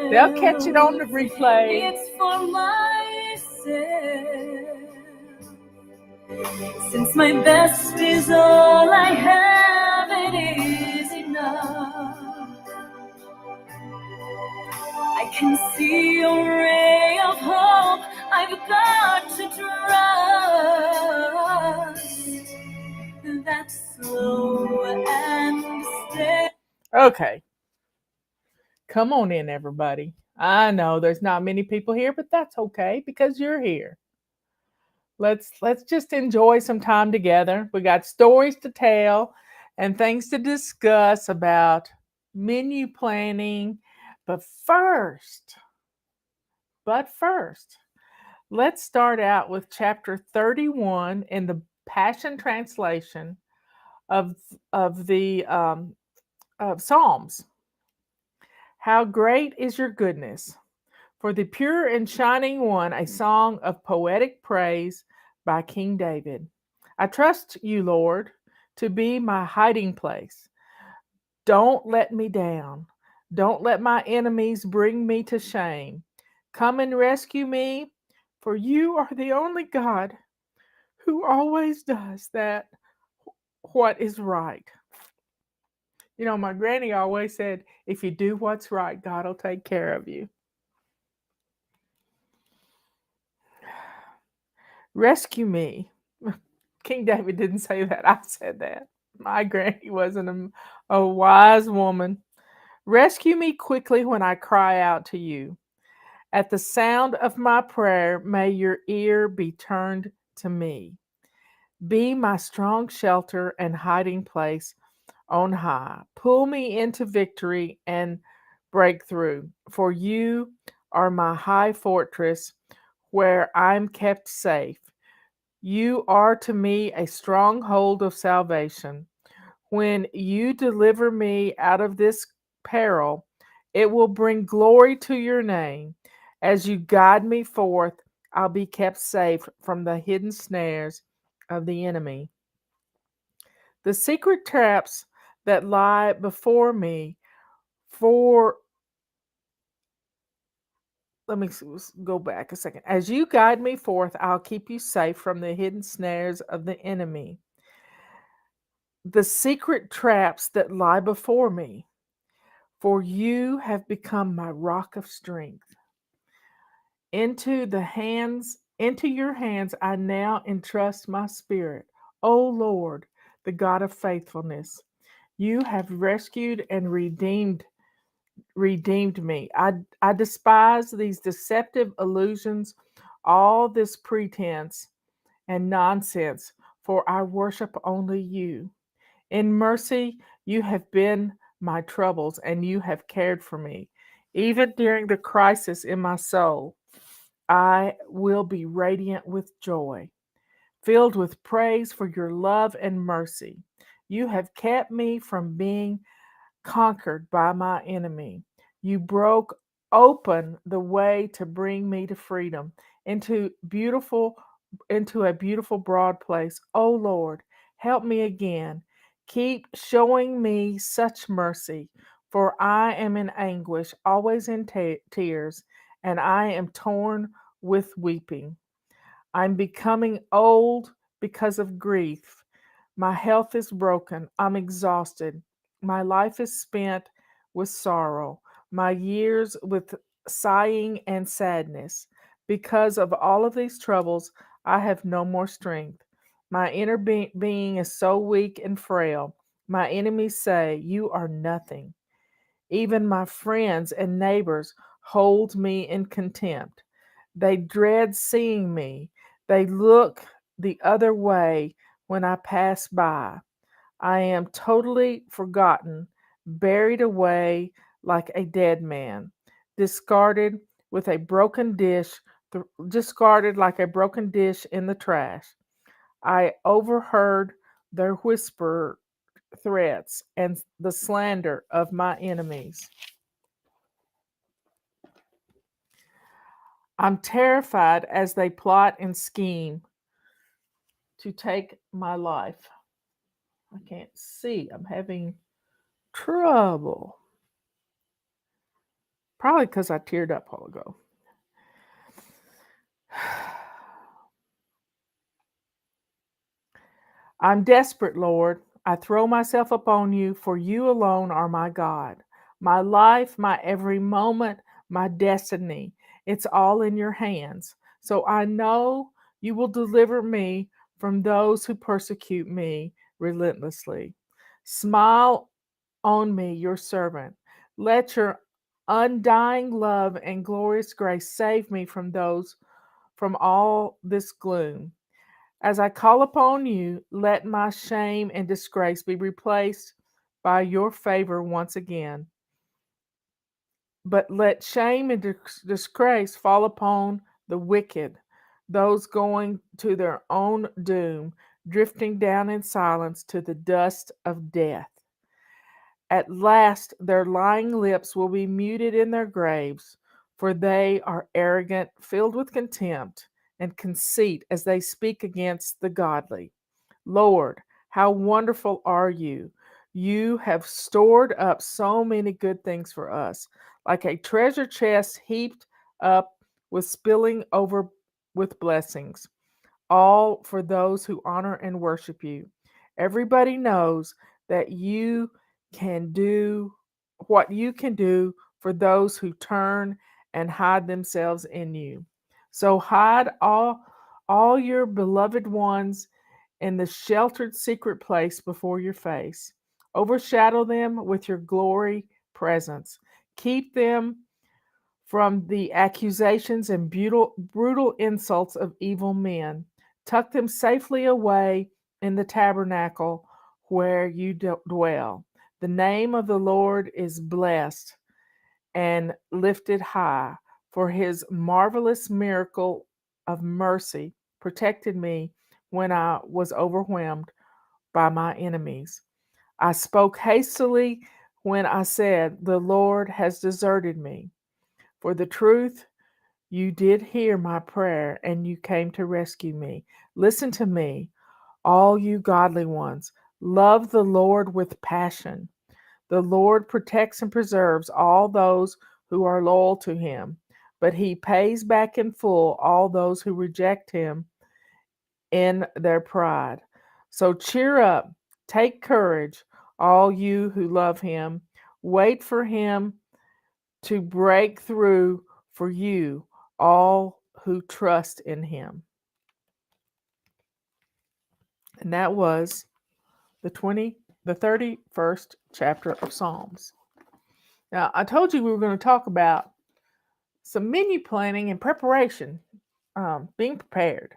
S1: They'll catch it on the replay.
S2: It's for myself. Since my best is all I have, it is enough. I can see a ray of hope. I've got to trust that slow and steady.
S1: Okay. Come on in, everybody. I know there's not many people here, but that's okay because you're here. Let's just enjoy some time together. We got stories to tell and things to discuss about menu planning. But first, but first, let's start out with chapter 31 in the Passion Translation of the of Psalms. How great is your goodness! For the pure and shining one, a song of poetic praise by King David. I trust you, Lord, to be my hiding place. Don't let me down. Don't let my enemies bring me to shame. Come and rescue me, for you are the only God who always does that what is right. You know, my granny always said, if you do what's right, God will take care of you. Rescue me. King David didn't say that. I said that. My granny wasn't a wise woman. Rescue me quickly when I cry out to you. At the sound of my prayer, may your ear be turned to me. Be my strong shelter and hiding place on high. Pull me into victory and breakthrough, for you are my high fortress where I'm kept safe. You are to me a stronghold of salvation. When you deliver me out of this peril, it will bring glory to your name. As you guide me forth, I'll be kept safe from the hidden snares of the enemy. The secret traps that lie before me for let me go back a second. As you guide me forth, I'll keep you safe from the hidden snares of the enemy. The secret traps that lie before me, for you have become my rock of strength. Into your hands I now entrust my spirit. O Lord, the God of faithfulness, you have rescued and redeemed me. I despise these deceptive illusions, all this pretense and nonsense, for I worship only you. In mercy, you have been my troubles, and you have cared for me. Even during the crisis in my soul, I will be radiant with joy, filled with praise for your love and mercy. You have kept me from being conquered by my enemy. You broke open the way to bring me to freedom, into beautiful into a beautiful broad place. Oh Lord, help me again. Keep showing me such mercy, for I am in anguish, always in tears, and I am torn with weeping. I'm becoming old because of grief. My health is broken. I'm exhausted. My life is spent with sorrow, my years with sighing and sadness. Because of all of these troubles, I have no more strength. My inner being is so weak and frail. My enemies say, you are nothing. Even my friends and neighbors hold me in contempt. They dread seeing me. They look the other way when I pass by. I am totally forgotten, buried away like a dead man, discarded with a broken dish, discarded like a broken dish in the trash. I overheard their whisper threats and the slander of my enemies. I'm terrified as they plot and scheme to take my life. I can't see. I'm having trouble. Probably because I teared up a while ago. I'm desperate, Lord. I throw myself upon you, for you alone are my God. My life, my every moment, my destiny, it's all in your hands. So I know you will deliver me from those who persecute me relentlessly. Smile on me, your servant. Let your undying love and glorious grace save me from all this gloom. As I call upon you, let my shame and disgrace be replaced by your favor once again. But let shame and disgrace fall upon the wicked, those going to their own doom, drifting down in silence to the dust of death. At last their lying lips will be muted in their graves, for they are arrogant, filled with contempt and conceit as they speak against the godly. Lord, how wonderful are you! You have stored up so many good things for us, like a treasure chest heaped up with spilling over with blessings, all for those who honor and worship you. Everybody knows that you can do what you can do for those who turn and hide themselves in you. So hide all your beloved ones in the sheltered secret place before your face. Overshadow them with your glory presence. Keep them from the accusations and brutal insults of evil men. Tuck them safely away in the tabernacle where you dwell. The name of the Lord is blessed and lifted high, for his marvelous miracle of mercy protected me when I was overwhelmed by my enemies. I spoke hastily when I said, the Lord has deserted me. For the truth, you did hear my prayer and you came to rescue me. Listen to me, all you godly ones. Love the Lord with passion. The Lord protects and preserves all those who are loyal to him, but he pays back in full all those who reject him in their pride. So cheer up, take courage, all you who love him. Wait for him to break through for you, all who trust in him. And that was the 31st chapter of Psalms. Now, I told you we were going to talk about some menu planning and preparation, being prepared.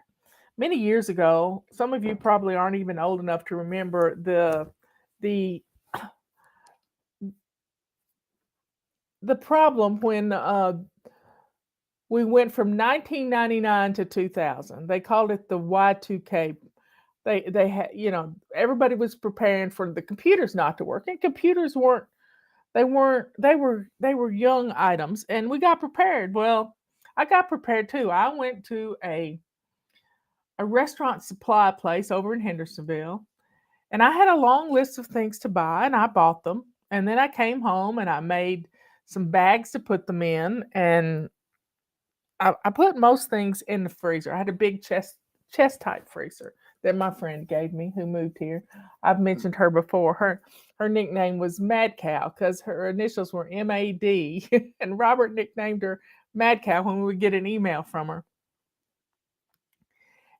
S1: Many years ago, some of you probably aren't even old enough to remember the the problem when we went from 1999 to 2000. They called it the Y2K. They had, everybody was preparing for the computers not to work, and computers weren't they were young items, and we got prepared. Well, I got prepared too. I went to a restaurant supply place over in Hendersonville, and I had a long list of things to buy, and I bought them. And then I came home and I made some bags to put them in, and I put most things in the freezer. I had a big chest type freezer that my friend gave me who moved here. I've mentioned her before. Her nickname was Mad Cow because her initials were MAD, and Robert nicknamed her Mad Cow when we would get an email from her.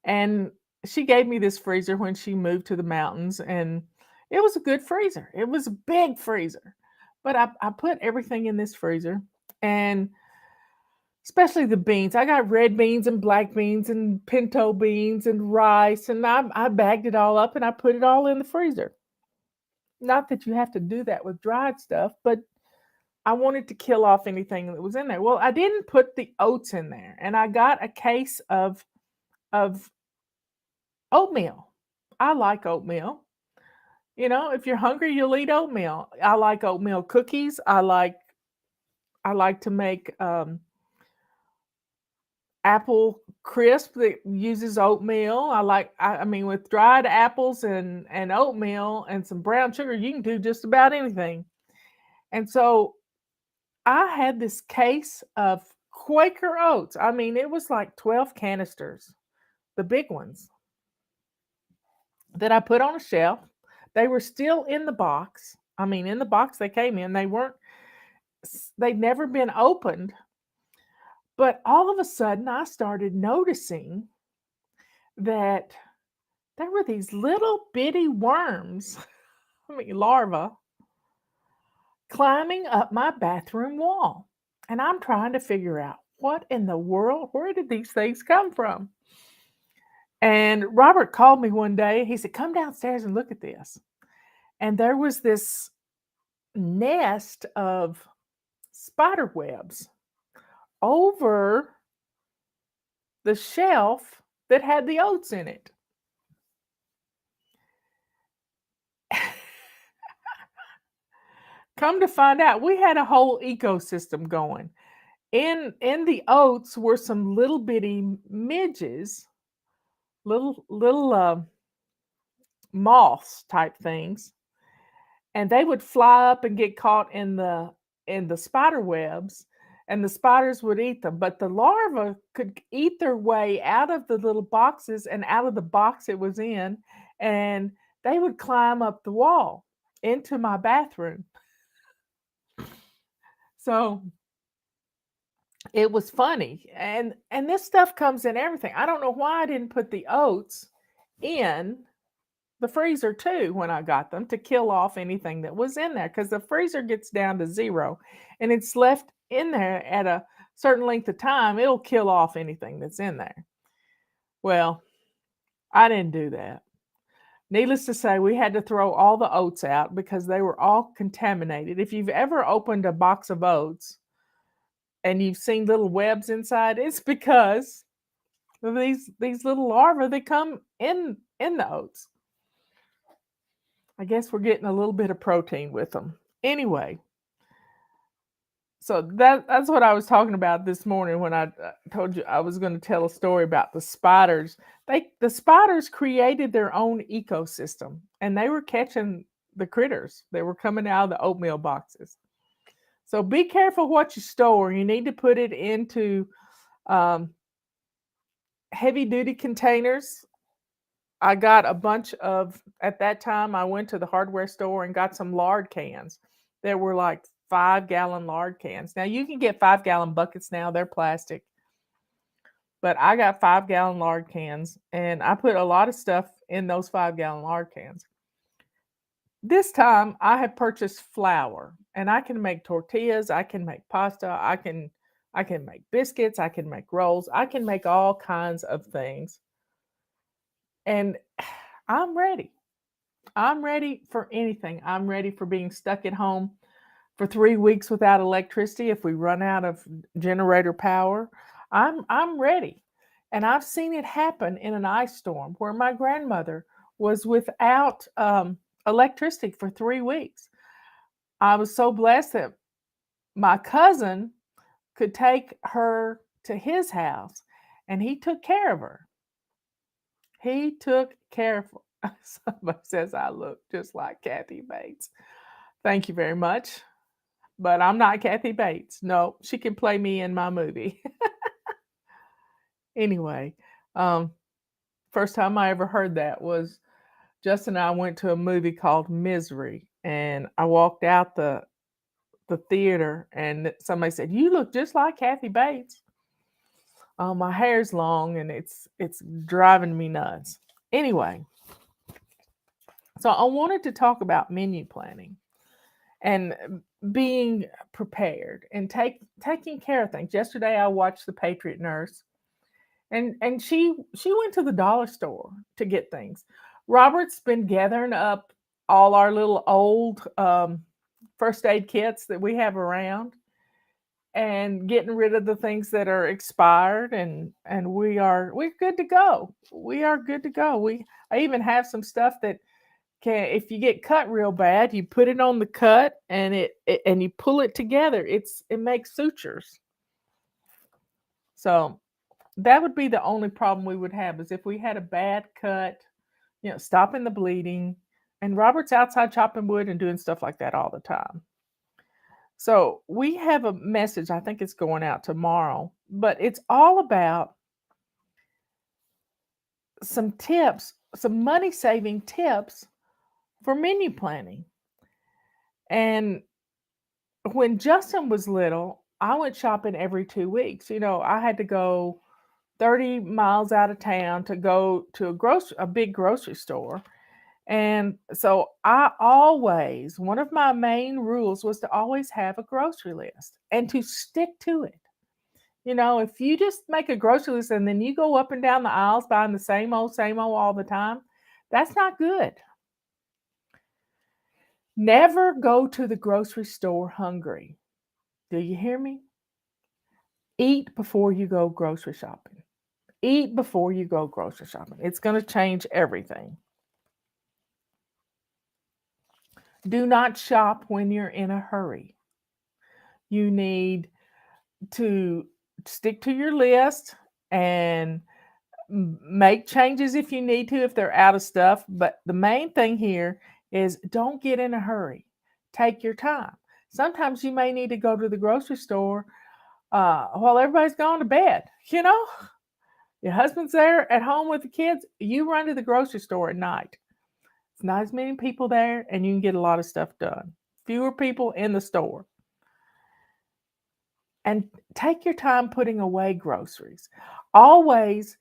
S1: And she gave me this freezer when she moved to the mountains, and it was a good freezer. It was a big freezer, but I put everything in this freezer, and especially the beans. I got red beans and black beans and pinto beans and rice, and I bagged it all up and I put it all in the freezer. Not that you have to do that with dried stuff, but I wanted to kill off anything that was in there. Well, I didn't put the oats in there, and I got a case of oatmeal. I like oatmeal. If you're hungry, you'll eat oatmeal. I like oatmeal cookies. I like to make apple crisp that uses oatmeal. I mean, with dried apples and oatmeal and some brown sugar, you can do just about anything. And so I had this case of Quaker oats. I mean, it was like 12 canisters, the big ones, that I put on a shelf. They were still in the box. I mean, in the box they came in. They'd never been opened. But all of a sudden, I started noticing that there were these little bitty worms, I mean, larvae, climbing up my bathroom wall. And I'm trying to figure out what in the world, where did these things come from? And Robert called me one day. He said, come downstairs and look at this. And there was this nest of spider webs over the shelf that had the oats in it. Come to find out, we had a whole ecosystem going. In the oats were some little bitty midges, little moths type things, and they would fly up and get caught in the spider webs, and the spiders would eat them. But the larvae could eat their way out of the little boxes and out of the box it was in, and they would climb up the wall into my bathroom. So it was funny. And this stuff comes in everything. I don't know why I didn't put the oats in the freezer too when I got them to kill off anything that was in there, because the freezer gets down to 0 and it's left in there at a certain length of time, it'll kill off anything that's in there. Well, I didn't do that. Needless to say, we had to throw all the oats out because they were all contaminated. If you've ever opened a box of oats and you've seen little webs inside, it's because of these little larvae that come in the oats. I guess we're getting a little bit of protein with them. Anyway, so that's what I was talking about this morning when I told you I was going to tell a story about the spiders. The spiders created their own ecosystem, and they were catching the critters. They were coming out of the oatmeal boxes. So be careful what you store. You need to put it into heavy duty containers. I got a bunch of, at that time, I went to the hardware store and got some lard cans. There were like 5-gallon lard cans. Now you can get 5-gallon buckets now, they're plastic. But I got 5-gallon lard cans, and I put a lot of stuff in those 5-gallon lard cans. This time I had purchased flour, and I can make tortillas, I can make pasta, I can make biscuits, I can make rolls, I can make all kinds of things. And I'm ready. I'm ready for anything. I'm ready for being stuck at home for 3 weeks without electricity if we run out of generator power. I'm ready. And I've seen it happen in an ice storm where my grandmother was without electricity for 3 weeks. I was so blessed that my cousin could take her to his house, and he took care of her. He took care of her. Somebody says I look just like Kathy Bates. Thank you very much. But I'm not Kathy Bates. No, she can play me in my movie. Anyway, first time I ever heard that was Justin and I went to a movie called Misery, and I walked out the theater, and somebody said, "You look just like Kathy Bates." My hair's long, and it's driving me nuts. Anyway, so I wanted to talk about menu planning and being prepared and taking care of things. Yesterday, I watched The Patriot Nurse, and she went to the dollar store to get things. Robert's been gathering up all our little old first aid kits that we have around and getting rid of the things that are expired, and we're good to go. We are good to go. I even have some stuff that can, if you get cut real bad, you put it on the cut and and you pull it together. It makes sutures. So that would be the only problem we would have, is if we had a bad cut, stopping the bleeding. And Robert's outside chopping wood and doing stuff like that all the time. So we have a message, I think it's going out tomorrow, but it's all about some tips, some money saving tips for menu planning. And when Justin was little, I went shopping every 2 weeks. I had to go 30 miles out of town to go to a big grocery store. And so one of my main rules was to always have a grocery list and to stick to it. If you just make a grocery list and then you go up and down the aisles buying the same old all the time, that's not good. Never go to the grocery store hungry. Do you hear me? Eat before you go grocery shopping. Eat before you go grocery shopping. It's going to change everything. Do not shop when you're in a hurry. You need to stick to your list and make changes if you need to, if they're out of stuff. But the main thing here is don't get in a hurry. Take your time. Sometimes you may need to go to the grocery store while everybody's gone to bed. Your husband's there at home with the kids. You run to the grocery store at night. It's not as many people there, and you can get a lot of stuff done. Fewer people in the store. And take your time putting away groceries. Always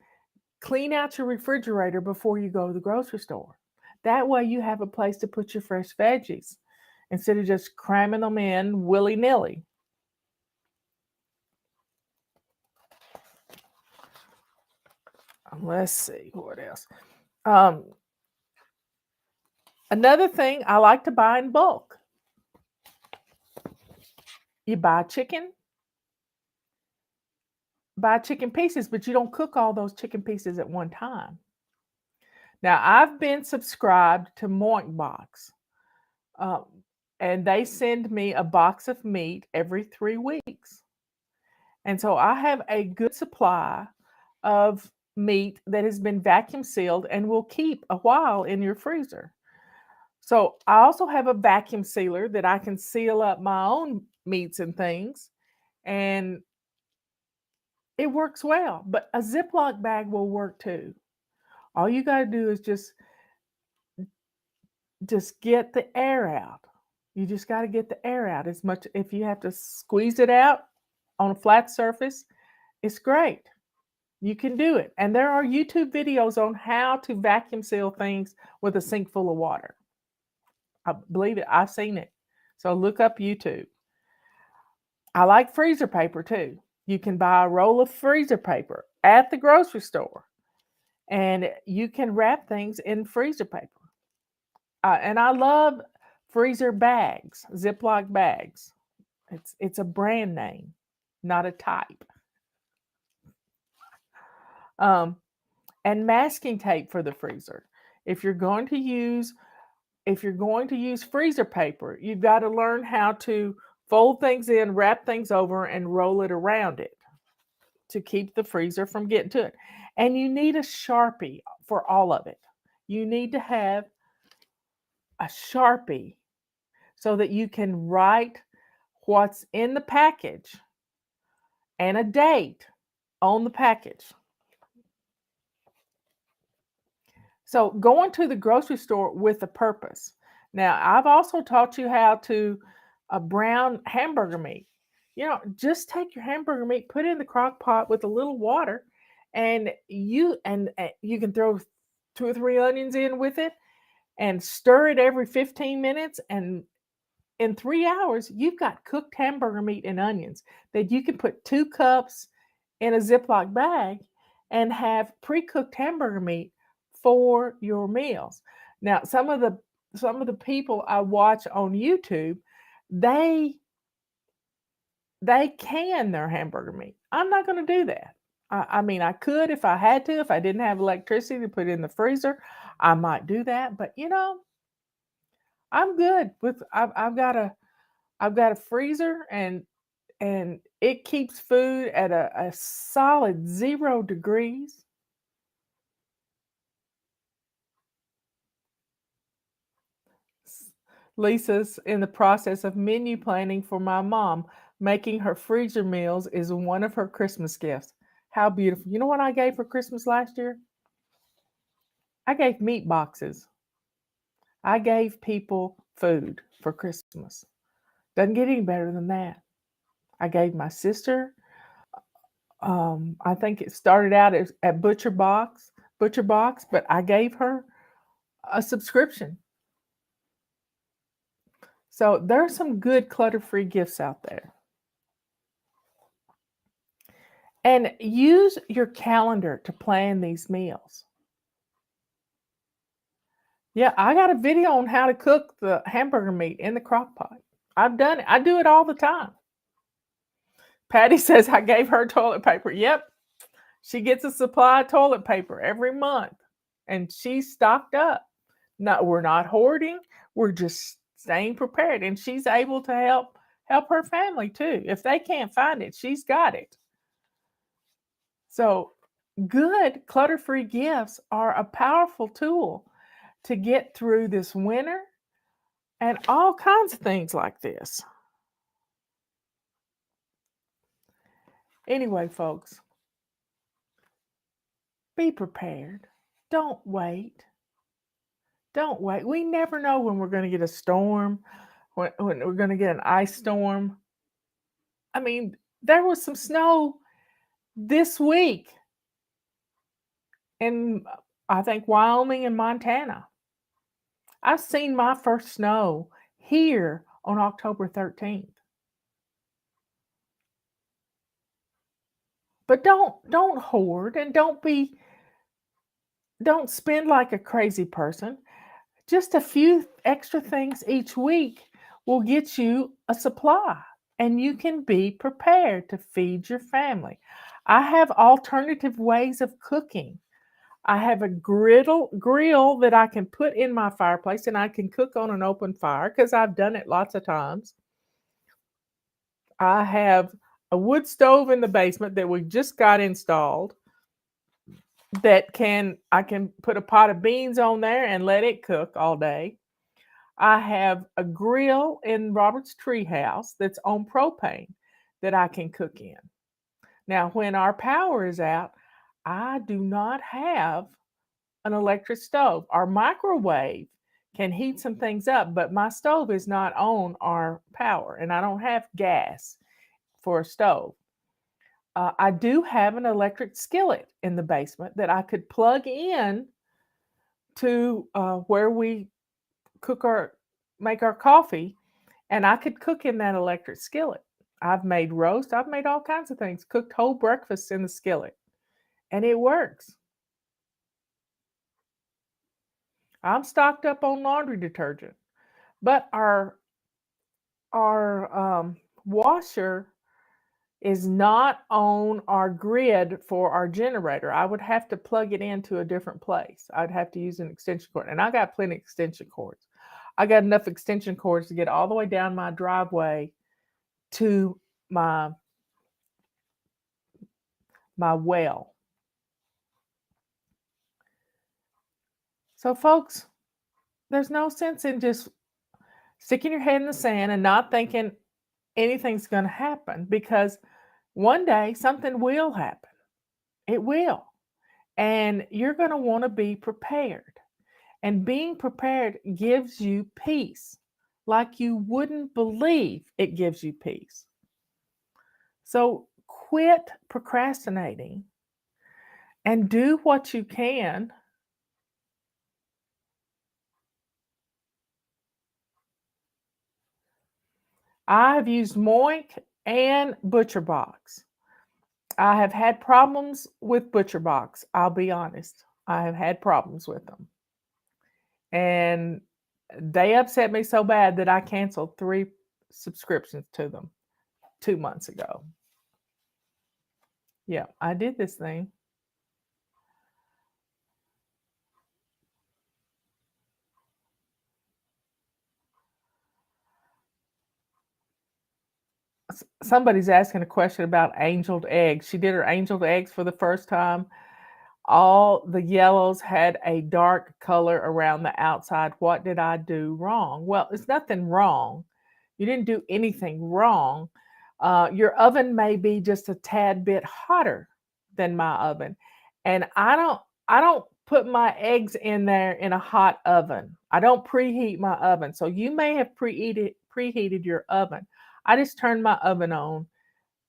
S1: clean out your refrigerator before you go to the grocery store. That way you have a place to put your fresh veggies instead of just cramming them in willy-nilly. Let's see what else. Another thing, I like to buy in bulk. You buy chicken pieces, but you don't cook all those chicken pieces at one time. Now, I've been subscribed to Moink Box, and they send me a box of meat every 3 weeks. And so I have a good supply of meat that has been vacuum sealed and will keep a while in your freezer. So I also have a vacuum sealer that I can seal up my own meats and things, and it works well. But a Ziploc bag will work too. All you got to do is just get the air out. You just got to get the air out as much. If you have to squeeze it out on a flat surface, it's great. You can do it. And there are YouTube videos on how to vacuum seal things with a sink full of water. I believe it. I've seen it. So look up YouTube. I like freezer paper too. You can buy a roll of freezer paper at the grocery store, and you can wrap things in freezer paper. And I love freezer bags, Ziploc bags. It's a brand name, not a type. And masking tape for the freezer. If you're going to use freezer paper, you've got to learn how to fold things in, wrap things over, and roll it around it to keep the freezer from getting to it. And you need a Sharpie for all of it. You need to have a Sharpie so that you can write what's in the package and a date on the package. So going to the grocery store with a purpose. Now, I've also taught you how to brown hamburger meat. Just take your hamburger meat, put it in the crock pot with a little water, and you can throw 2 or 3 onions in with it and stir it every 15 minutes. And in 3 hours, you've got cooked hamburger meat and onions that you can put 2 cups in a Ziploc bag and have pre-cooked hamburger meat for your meals. Now, some of the people I watch on YouTube, they can their hamburger meat. I'm not going to do that. I mean, I could if I had to. If I didn't have electricity to put it in the freezer, I might do that. But I'm good with. I've got a freezer, and it keeps food at a solid 0 degrees. Lisa's in the process of menu planning for my mom. Making her freezer meals is one of her Christmas gifts. How beautiful. You know what I gave for Christmas last year? I gave meat boxes. I gave people food for Christmas. Doesn't get any better than that. I gave my sister, I think it started out at Butcher Box, but I gave her a subscription. So there are some good clutter-free gifts out there. And use your calendar to plan these meals. Yeah, I got a video on how to cook the hamburger meat in the crock pot. I've done it. I do it all the time. Patty says I gave her toilet paper. Yep. She gets a supply of toilet paper every month and she's stocked up. No, we're not hoarding. We're just staying prepared. And she's able to help her family too. If they can't find it, she's got it. So good clutter-free gifts are a powerful tool to get through this winter and all kinds of things like this. Anyway, folks, be prepared. Don't wait. Don't wait. We never know when we're going to get a storm, when we're going to get an ice storm. I mean, there was some snow this week in, I think, Wyoming and Montana. I've seen my first snow here on October 13th. But don't hoard and don't spend like a crazy person. Just a few extra things each week will get you a supply and you can be prepared to feed your family. I have alternative ways of cooking. I have a grill that I can put in my fireplace and I can cook on an open fire because I've done it lots of times. I have a wood stove in the basement that we just got installed that I can put a pot of beans on there and let it cook all day. I have a grill in Robert's treehouse that's on propane that I can cook in. Now, when our power is out, I do not have an electric stove. Our microwave can heat some things up, but my stove is not on our power, and I don't have gas for a stove. I do have an electric skillet in the basement that I could plug in to where we make our coffee, and I could cook in that electric skillet. I've made roast, I've made all kinds of things, cooked whole breakfasts in the skillet, and it works. I'm stocked up on laundry detergent, but our washer is not on our grid for our generator. I would have to plug it into a different place. I'd have to use an extension cord, and I got plenty of extension cords. I got enough extension cords to get all the way down my driveway to my well. So, folks, there's no sense in just sticking your head in the sand and not thinking anything's going to happen because one day something will happen. It will. And you're going to want to be prepared. And being prepared gives you peace like you wouldn't believe it gives you peace. So quit procrastinating and do what you can. I've used Moink and ButcherBox. I have had problems with ButcherBox. I'll be honest. I have had problems with them. And they upset me so bad that I canceled 3 subscriptions to them 2 months ago. Yeah, I did this thing. Somebody's asking a question about angeled eggs. She did her angeled eggs for the first time. All the yellows had a dark color around the outside. What did I do wrong? Well, it's nothing wrong. You didn't do anything wrong. Your oven may be just a tad bit hotter than my oven, and I don't put my eggs in there in a hot oven. I don't preheat my oven. So you may have preheated your oven. I just turned my oven on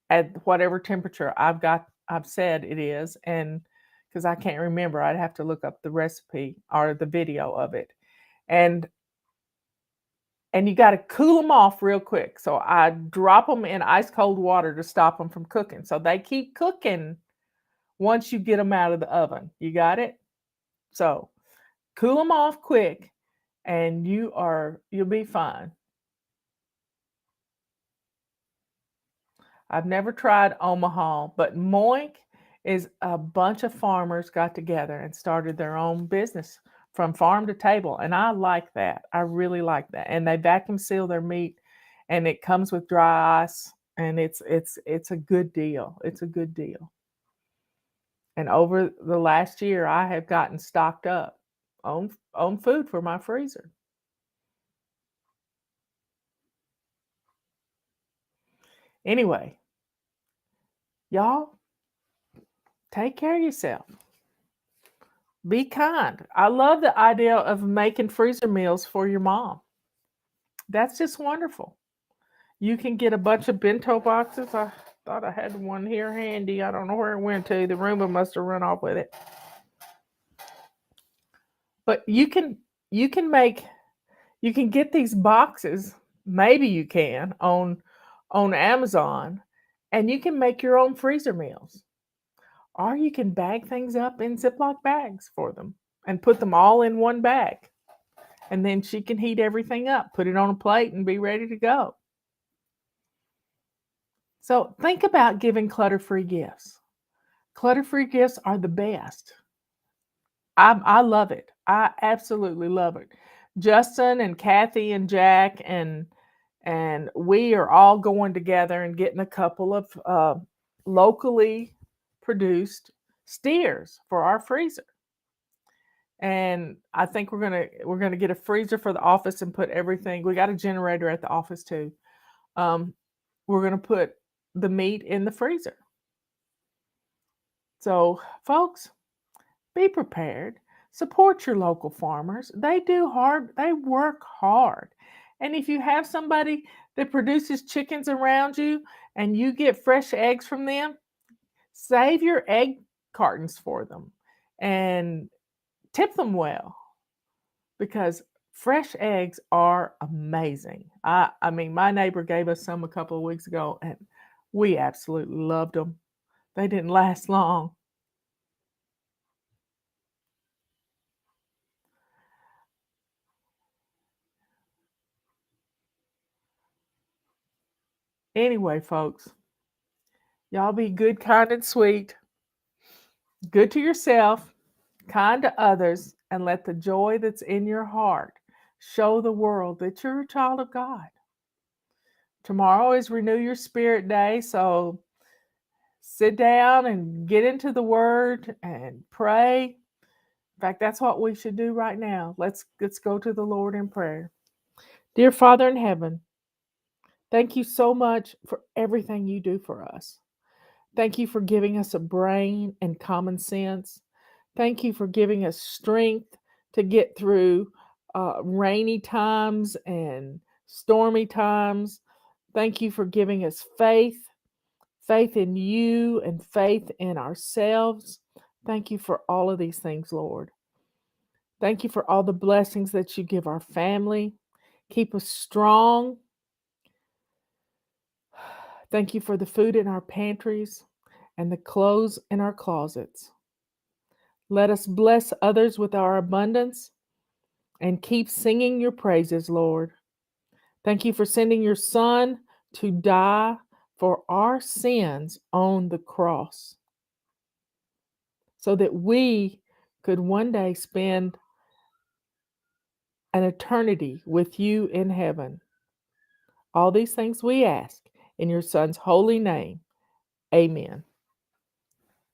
S1: at whatever temperature I've said it is, and because I can't remember, I'd have to look up the recipe or the video of it. And you got to cool them off real quick. So I drop them in ice cold water to stop them from cooking. So they keep cooking once you get them out of the oven. You got it? So Cool them off quick, and you'll be fine. I've never tried Omaha, but Moink is a bunch of farmers got together and started their own business from farm to table, and I like that. I really like that. And they vacuum seal their meat, and it comes with dry ice, and it's a good deal. It's a good deal. And over the last year, I have gotten stocked up on food for my freezer. Anyway, y'all take care of yourself. Be kind. I love the idea of making freezer meals for your mom. That's just wonderful. You can get a bunch of bento boxes. I thought I had one here handy. I don't know where it went to. The Roomba must have run off with it. But you can get these boxes. Maybe you can on Amazon, and you can make your own freezer meals. Or you can bag things up in Ziploc bags for them and put them all in one bag. And then she can heat everything up, put it on a plate, and be ready to go. So think about giving clutter-free gifts. Clutter-free gifts are the best. I love it. I absolutely love it. Justin and Kathy and Jack and we are all going together and getting a couple of locally produced steers for our freezer. And I think we're gonna get a freezer for the office and put everything. We got a generator at the office too. We're gonna put the meat in the freezer. So, folks, be prepared. Support your local farmers. They work hard. And if you have somebody that produces chickens around you and you get fresh eggs from them, save your egg cartons for them and tip them well because fresh eggs are amazing. I mean, my neighbor gave us some a couple of weeks ago and we absolutely loved them. They didn't last long. Anyway, folks, y'all be good, kind, and sweet. Good to yourself, kind to others, and let the joy that's in your heart show the world that you're a child of God. Tomorrow is Renew Your Spirit Day, so sit down and get into the Word and pray. In fact, that's what we should do right now. Let's go to the Lord in prayer. Dear Father in heaven, thank you so much for everything you do for us. Thank you for giving us a brain and common sense. Thank you for giving us strength to get through rainy times and stormy times. Thank you for giving us faith in you and faith in ourselves. Thank you for all of these things, Lord. Thank you for all the blessings that you give our family. Keep us strong. Thank you for the food in our pantries and the clothes in our closets. Let us bless others with our abundance and keep singing your praises, Lord. Thank you for sending your Son to die for our sins on the cross so that we could one day spend an eternity with you in heaven. All these things we ask in your Son's holy name. Amen.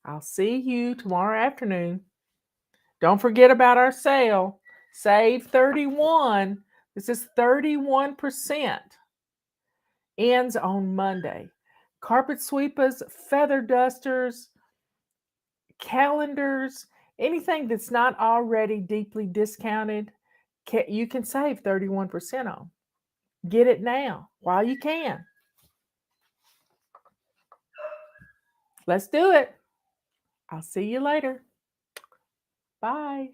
S1: I'll see you tomorrow afternoon. Don't forget about our sale. Save 31. This is 31%. Ends on Monday. Carpet sweepers, feather dusters, calendars, anything that's not already deeply discounted, you can save 31% on. Get it now while you can. Let's do it. I'll see you later. Bye.